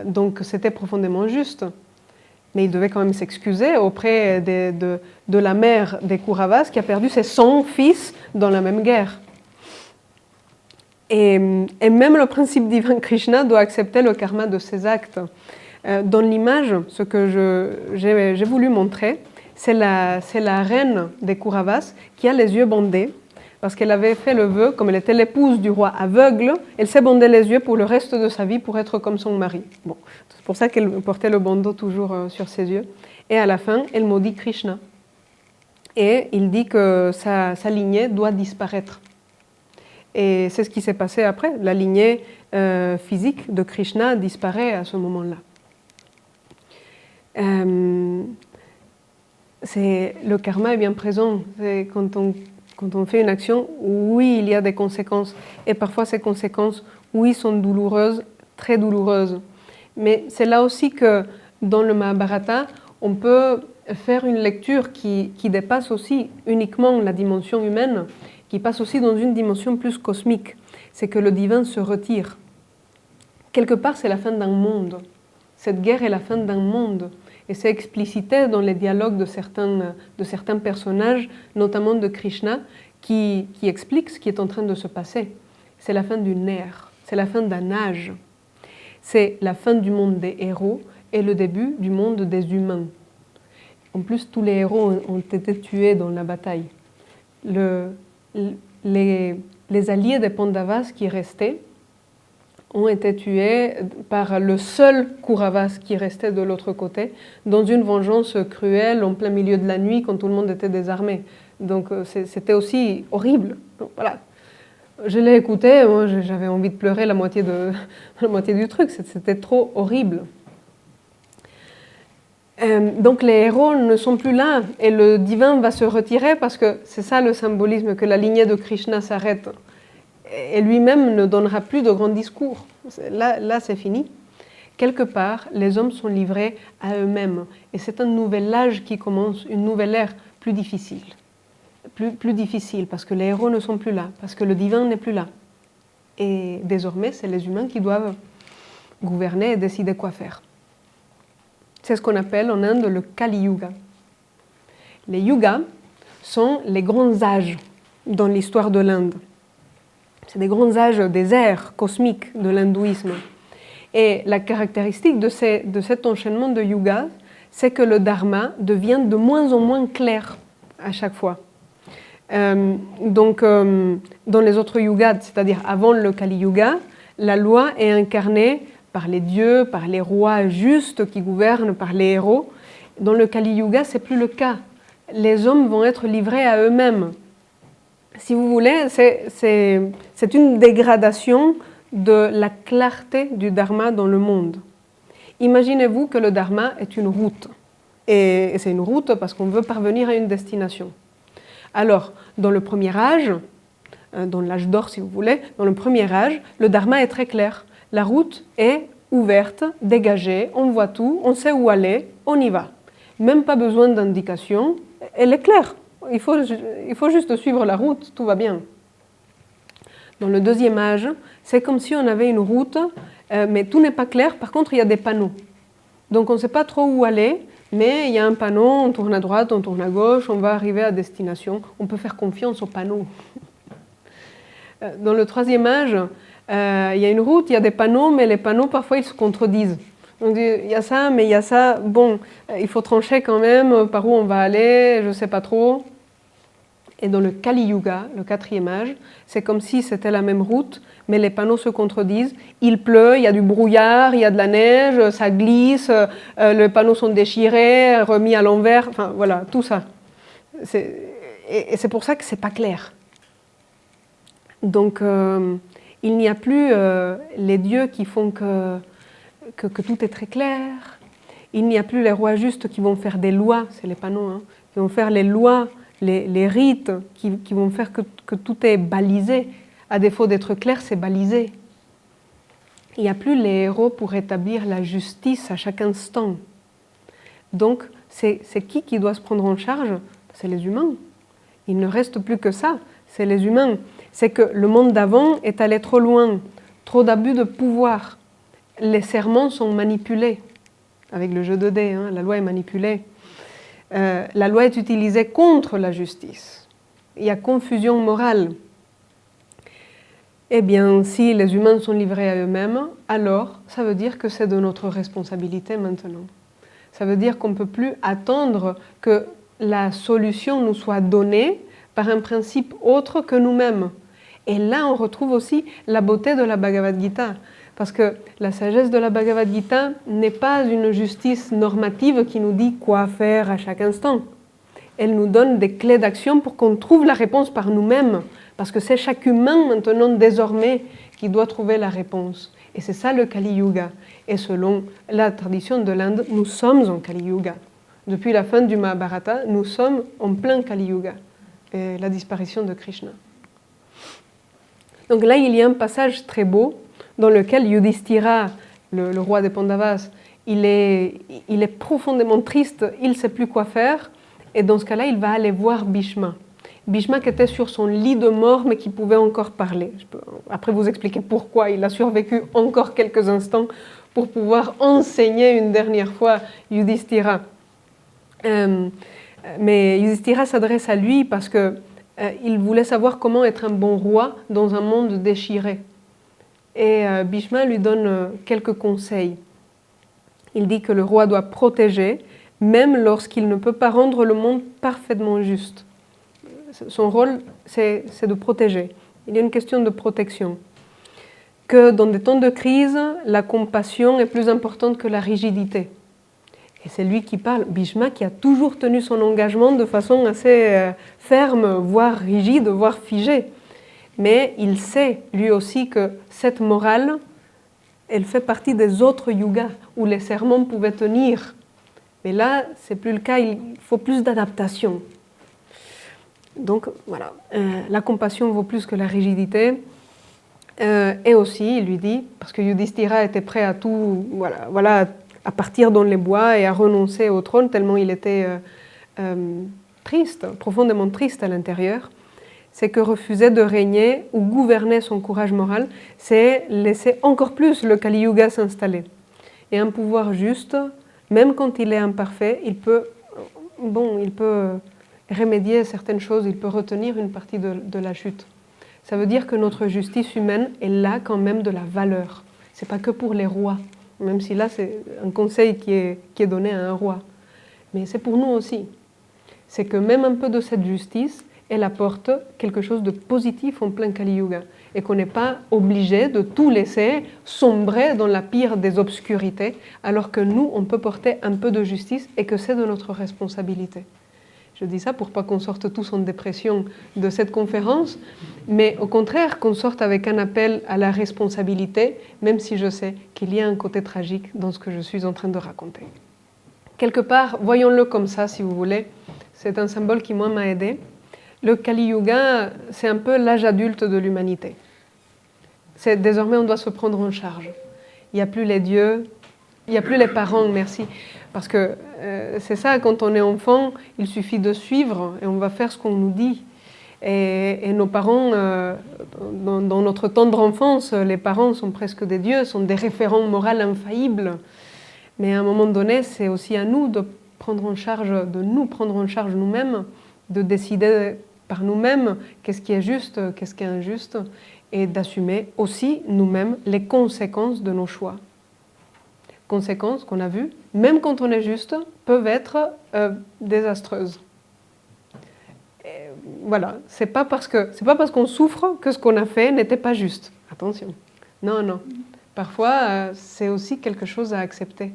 Donc, c'était profondément juste. Mais ils devaient quand même s'excuser auprès de la mère des Kauravas qui a perdu ses 100 fils dans la même guerre. Et même le principe divin Krishna doit accepter le karma de ses actes. Dans l'image, ce que j'ai voulu montrer, c'est la reine des Kauravas qui a les yeux bandés. Parce qu'elle avait fait le vœu, comme elle était l'épouse du roi aveugle, elle s'est bandé les yeux pour le reste de sa vie pour être comme son mari. Bon, c'est pour ça qu'elle portait le bandeau toujours sur ses yeux. Et à la fin, elle maudit Krishna. Et il dit que sa lignée doit disparaître. Et c'est ce qui s'est passé après. La lignée physique de Krishna disparaît à ce moment-là. Le karma est bien présent. C'est quand on fait une action, oui, il y a des conséquences. Et parfois, ces conséquences, oui, sont douloureuses, très douloureuses. Mais c'est là aussi que, dans le Mahabharata, on peut faire une lecture qui dépasse aussi uniquement la dimension humaine, qui passe aussi dans une dimension plus cosmique. C'est que le divin se retire. Quelque part, c'est la fin d'un monde. Cette guerre est la fin d'un monde. Et c'est explicité dans les dialogues de certains personnages, notamment de Krishna, qui expliquent ce qui est en train de se passer. C'est la fin d'une ère, c'est la fin d'un âge. C'est la fin du monde des héros et le début du monde des humains. En plus, tous les héros ont été tués dans la bataille. Les alliés des Pandavas qui restaient ont été tués par le seul Kauravas qui restait de l'autre côté, dans une vengeance cruelle en plein milieu de la nuit quand tout le monde était désarmé. Donc c'était aussi horrible. Donc, voilà. Je l'ai écouté, moi j'avais envie de pleurer la moitié du truc, c'était trop horrible. Donc les héros ne sont plus là et le divin va se retirer parce que c'est ça le symbolisme, que la lignée de Krishna s'arrête. Et lui-même ne donnera plus de grands discours. Là, c'est fini. Quelque part, les hommes sont livrés à eux-mêmes. Et c'est un nouvel âge qui commence, une nouvelle ère plus difficile. Plus difficile, parce que les héros ne sont plus là, parce que le divin n'est plus là. Et désormais, c'est les humains qui doivent gouverner et décider quoi faire. C'est ce qu'on appelle en Inde le Kali Yuga. Les yugas sont les grands âges dans l'histoire de l'Inde. C'est des grands âges des ères cosmiques de l'hindouisme. Et la caractéristique de cet enchaînement de yugas, c'est que le dharma devient de moins en moins clair à chaque fois. Dans les autres yugas, c'est-à-dire avant le Kali Yuga, la loi est incarnée par les dieux, par les rois justes qui gouvernent, par les héros. Dans le Kali Yuga, ce n'est plus le cas. Les hommes vont être livrés à eux-mêmes. Si vous voulez, c'est une dégradation de la clarté du dharma dans le monde. Imaginez-vous que le dharma est une route. Et c'est une route parce qu'on veut parvenir à une destination. Alors, dans le premier âge, dans l'âge d'or si vous voulez, dans le premier âge, le dharma est très clair. La route est ouverte, dégagée, on voit tout, on sait où aller, on y va. Même pas besoin d'indication, elle est claire. Il faut juste suivre la route, tout va bien. Dans le deuxième âge, c'est comme si on avait une route, mais tout n'est pas clair. Par contre, il y a des panneaux. Donc on ne sait pas trop où aller, mais il y a un panneau, on tourne à droite, on tourne à gauche, on va arriver à destination. On peut faire confiance aux panneaux. Dans le troisième âge, il y a une route, il y a des panneaux, mais les panneaux, parfois, ils se contredisent. On dit, il y a ça, mais il y a ça. Bon, il faut trancher quand même par où on va aller, je ne sais pas trop. Et dans le Kali Yuga, le quatrième âge, c'est comme si c'était la même route, mais les panneaux se contredisent. Il pleut, il y a du brouillard, il y a de la neige, ça glisse, les panneaux sont déchirés, remis à l'envers, enfin voilà, tout ça. Et c'est pour ça que ce n'est pas clair. Donc, il n'y a plus les dieux qui font que tout est très clair. Il n'y a plus les rois justes qui vont faire des lois, c'est les panneaux, hein, qui vont faire les lois, les rites, qui vont faire que tout est balisé. À défaut d'être clair, c'est balisé. Il n'y a plus les héros pour établir la justice à chaque instant. Donc, c'est qui doit se prendre en charge? C'est les humains. Il ne reste plus que ça, c'est les humains. C'est que le monde d'avant est allé trop loin, trop d'abus de pouvoir. Les serments sont manipulés, avec le jeu de dés, hein, la loi est manipulée. La loi est utilisée contre la justice. Il y a confusion morale. Eh bien, si les humains sont livrés à eux-mêmes, alors ça veut dire que c'est de notre responsabilité maintenant. Ça veut dire qu'on ne peut plus attendre que la solution nous soit donnée par un principe autre que nous-mêmes. Et là, on retrouve aussi la beauté de la Bhagavad Gita. Parce que la sagesse de la Bhagavad Gita n'est pas une justice normative qui nous dit quoi faire à chaque instant. Elle nous donne des clés d'action pour qu'on trouve la réponse par nous-mêmes. Parce que c'est chaque humain maintenant, désormais, qui doit trouver la réponse. Et c'est ça le Kali Yuga. Et selon la tradition de l'Inde, nous sommes en Kali Yuga. Depuis la fin du Mahabharata, nous sommes en plein Kali Yuga. Et la disparition de Krishna. Donc là, il y a un passage très beau dans lequel Yudhishthira, le roi des Pandavas, il est profondément triste, il ne sait plus quoi faire. Et dans ce cas-là, il va aller voir Bhishma. Bhishma qui était sur son lit de mort, mais qui pouvait encore parler. Je peux après vous expliquer pourquoi il a survécu encore quelques instants pour pouvoir enseigner une dernière fois Yudhishthira. Mais Yudhishthira s'adresse à lui parce que il voulait savoir comment être un bon roi dans un monde déchiré. Et Bhishma lui donne quelques conseils. Il dit que le roi doit protéger, même lorsqu'il ne peut pas rendre le monde parfaitement juste. Son rôle, c'est de protéger. Il y a une question de protection. Que dans des temps de crise, la compassion est plus importante que la rigidité. Et c'est lui qui parle, Bhishma, qui a toujours tenu son engagement de façon assez ferme, voire rigide, voire figée. Mais il sait, lui aussi, que cette morale, elle fait partie des autres yugas, où les serments pouvaient tenir. Mais là, ce n'est plus le cas, il faut plus d'adaptation. Donc, voilà, la compassion vaut plus que la rigidité. Et aussi, il lui dit, parce que Yudhishthira était prêt à tout, voilà, à partir dans les bois et à renoncer au trône, tellement il était triste, profondément triste à l'intérieur, c'est que refuser de régner ou gouverner son courage moral, c'est laisser encore plus le Kali Yuga s'installer. Et un pouvoir juste, même quand il est imparfait, il peut remédier à certaines choses, il peut retenir une partie de la chute. Ça veut dire que notre justice humaine est là quand même de la valeur. Ce n'est pas que pour les rois, même si là c'est un conseil qui est donné à un roi. Mais c'est pour nous aussi. C'est que même un peu de cette justice elle apporte quelque chose de positif en plein Kali Yuga et qu'on n'est pas obligé de tout laisser sombrer dans la pire des obscurités, alors que nous, on peut porter un peu de justice et que c'est de notre responsabilité. Je dis ça pour pas qu'on sorte tous en dépression de cette conférence, mais au contraire qu'on sorte avec un appel à la responsabilité, même si je sais qu'il y a un côté tragique dans ce que je suis en train de raconter. Quelque part, voyons-le comme ça si vous voulez, c'est un symbole qui moi m'a aidé. Le Kali Yuga, c'est un peu l'âge adulte de l'humanité. Désormais, on doit se prendre en charge. Il n'y a plus les dieux, il n'y a plus les parents, merci. Parce que c'est ça, quand on est enfant, il suffit de suivre et on va faire ce qu'on nous dit. Et nos parents, dans notre tendre enfance, les parents sont presque des dieux, sont des référents moraux infaillibles. Mais à un moment donné, c'est aussi à nous de prendre en charge, de nous prendre en charge nous-mêmes, de décider par nous-mêmes qu'est-ce qui est juste, qu'est-ce qui est injuste, et d'assumer aussi nous-mêmes les conséquences de nos choix. Conséquences qu'on a vues, même quand on est juste, peuvent être désastreuses. Et voilà, c'est pas parce qu'on souffre que ce qu'on a fait n'était pas juste. Attention. Non, non. Parfois, c'est aussi quelque chose à accepter.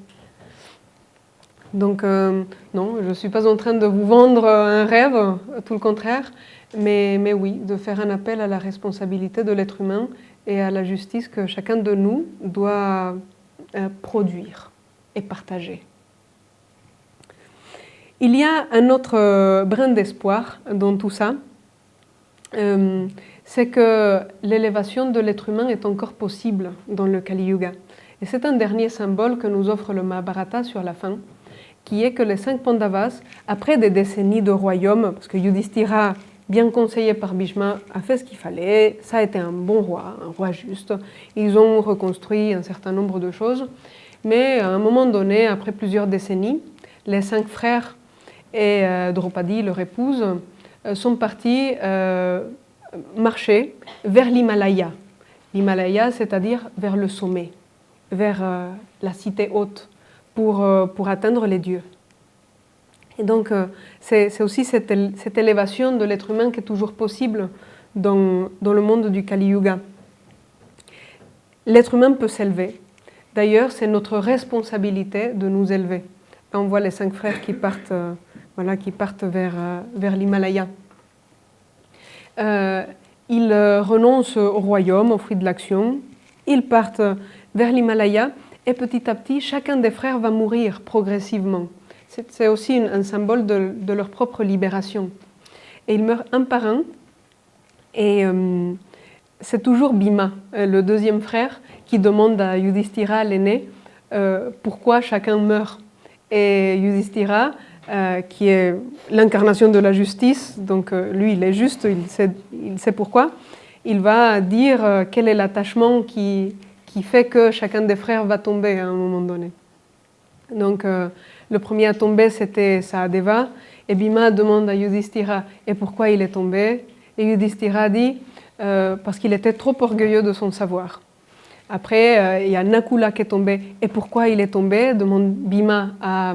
Donc, non, je ne suis pas en train de vous vendre un rêve, tout le contraire, mais oui, de faire un appel à la responsabilité de l'être humain et à la justice que chacun de nous doit produire et partager. Il y a un autre brin d'espoir dans tout ça, c'est que l'élévation de l'être humain est encore possible dans le Kali Yuga. Et c'est un dernier symbole que nous offre le Mahabharata sur la fin, qui est que les 5 Pandavas, après des décennies de royaume, parce que Yudhishthira, bien conseillé par Bhishma, a fait ce qu'il fallait, ça a été un bon roi, un roi juste, ils ont reconstruit un certain nombre de choses, mais à un moment donné, après plusieurs décennies, les 5 frères et Draupadi, leur épouse, sont partis marcher vers l'Himalaya. L'Himalaya, c'est-à-dire vers le sommet, vers la cité haute, pour atteindre les dieux. Et donc, c'est aussi cette élévation de l'être humain qui est toujours possible dans le monde du Kali Yuga. L'être humain peut s'élever. D'ailleurs, c'est notre responsabilité de nous élever. On voit les 5 frères qui partent, vers l'Himalaya. Ils renoncent au royaume, au fruit de l'action. Ils partent vers l'Himalaya et petit à petit, chacun des frères va mourir progressivement. C'est aussi un symbole de leur propre libération. Et ils meurent un par un. Et c'est toujours Bhima, le deuxième frère, qui demande à Yudhishthira, l'aîné, pourquoi chacun meurt. Et Yudhishthira, qui est l'incarnation de la justice, donc lui il est juste, il sait pourquoi, il va dire quel est l'attachement qui fait que chacun des frères va tomber à un moment donné. Donc le premier à tomber c'était Sahadeva, et Bhima demande à Yudhishthira et pourquoi il est tombé, et Yudhishthira dit parce qu'il était trop orgueilleux de son savoir. Après il y a Nakula qui est tombé, et pourquoi il est tombé, demande Bhima à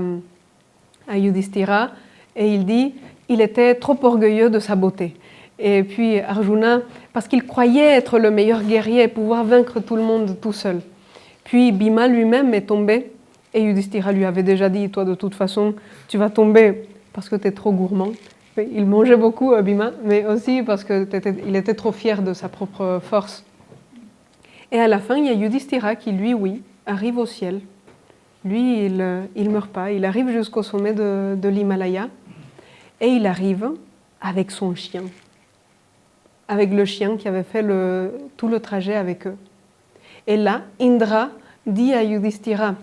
Yudhishthira, et il dit il était trop orgueilleux de sa beauté. Et puis Arjuna, parce qu'il croyait être le meilleur guerrier et pouvoir vaincre tout le monde tout seul. Puis Bhima lui-même est tombé, et Yudhishthira lui avait déjà dit, toi de toute façon, tu vas tomber parce que tu es trop gourmand. Il mangeait beaucoup, Bhima, mais aussi parce qu'il était trop fier de sa propre force. Et à la fin, il y a Yudhishthira qui, lui, oui, arrive au ciel. Lui, il ne meurt pas, il arrive jusqu'au sommet de l'Himalaya, et il arrive avec son chien. Avec le chien qui avait fait tout le trajet avec eux. Et là, Indra dit à Yudhishthira,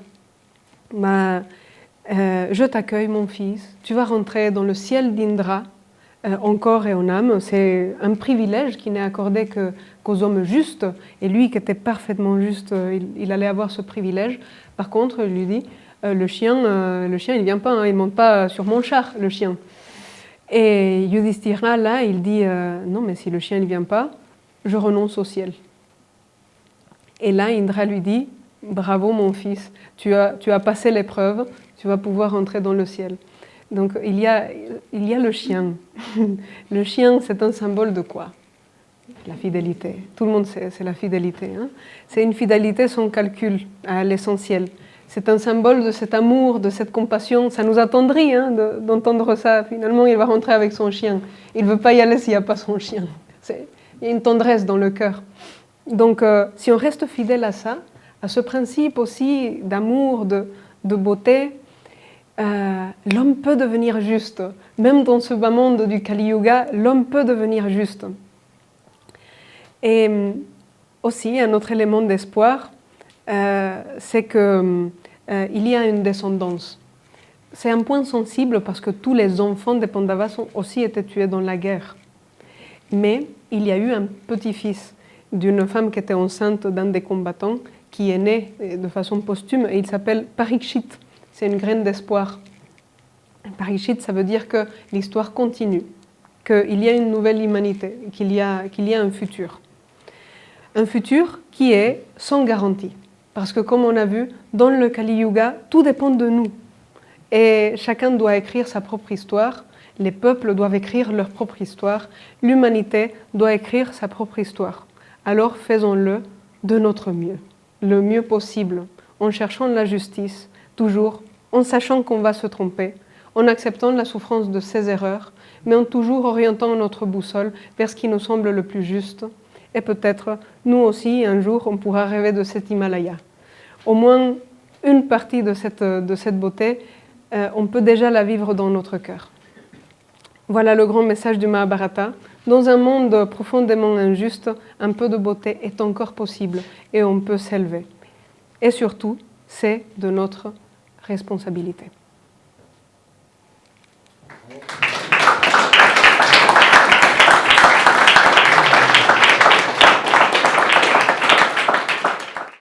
je t'accueille mon fils, tu vas rentrer dans le ciel d'Indra, en corps et en âme. C'est un privilège qui n'est accordé qu'aux hommes justes, et lui qui était parfaitement juste, il allait avoir ce privilège. Par contre, il lui dit, le chien il ne vient pas, hein, il ne monte pas sur mon char, le chien. Et Yudhishthira, là, il dit non, mais si le chien ne vient pas, je renonce au ciel. Et là, Indra lui dit bravo mon fils, tu as passé l'épreuve, tu vas pouvoir entrer dans le ciel. Donc il y a le chien. Le chien, c'est un symbole de quoi? La fidélité. Tout le monde sait, c'est la fidélité. Hein. C'est une fidélité sans calcul à l'essentiel. C'est un symbole de cet amour, de cette compassion. Ça nous attendrit hein, d'entendre ça. Finalement, il va rentrer avec son chien. Il ne veut pas y aller s'il n'y a pas son chien. Il y a une tendresse dans le cœur. Donc, si on reste fidèle à ça, à ce principe aussi d'amour, de beauté, l'homme peut devenir juste. Même dans ce bas monde du Kali Yuga, l'homme peut devenir juste. Et aussi, un autre élément d'espoir, c'est qu'il y a une descendance. C'est un point sensible parce que tous les enfants des Pandavas ont aussi été tués dans la guerre. Mais il y a eu un petit-fils d'une femme qui était enceinte d'un des combattants qui est né de façon posthume et il s'appelle Parikshit. C'est une graine d'espoir. Parikshit, ça veut dire que l'histoire continue, qu'il y a une nouvelle humanité, qu'il y a un futur. Un futur qui est sans garantie. Parce que comme on a vu, dans le Kali Yuga, tout dépend de nous. Et chacun doit écrire sa propre histoire, les peuples doivent écrire leur propre histoire, l'humanité doit écrire sa propre histoire. Alors faisons-le de notre mieux, le mieux possible, en cherchant la justice, toujours en sachant qu'on va se tromper, en acceptant la souffrance de ses erreurs, mais en toujours orientant notre boussole vers ce qui nous semble le plus juste. Et peut-être, nous aussi, un jour, on pourra rêver de cet Himalaya. Au moins, une partie de cette beauté, on peut déjà la vivre dans notre cœur. Voilà le grand message du Mahabharata. Dans un monde profondément injuste, un peu de beauté est encore possible et on peut s'élever. Et surtout, c'est de notre responsabilité.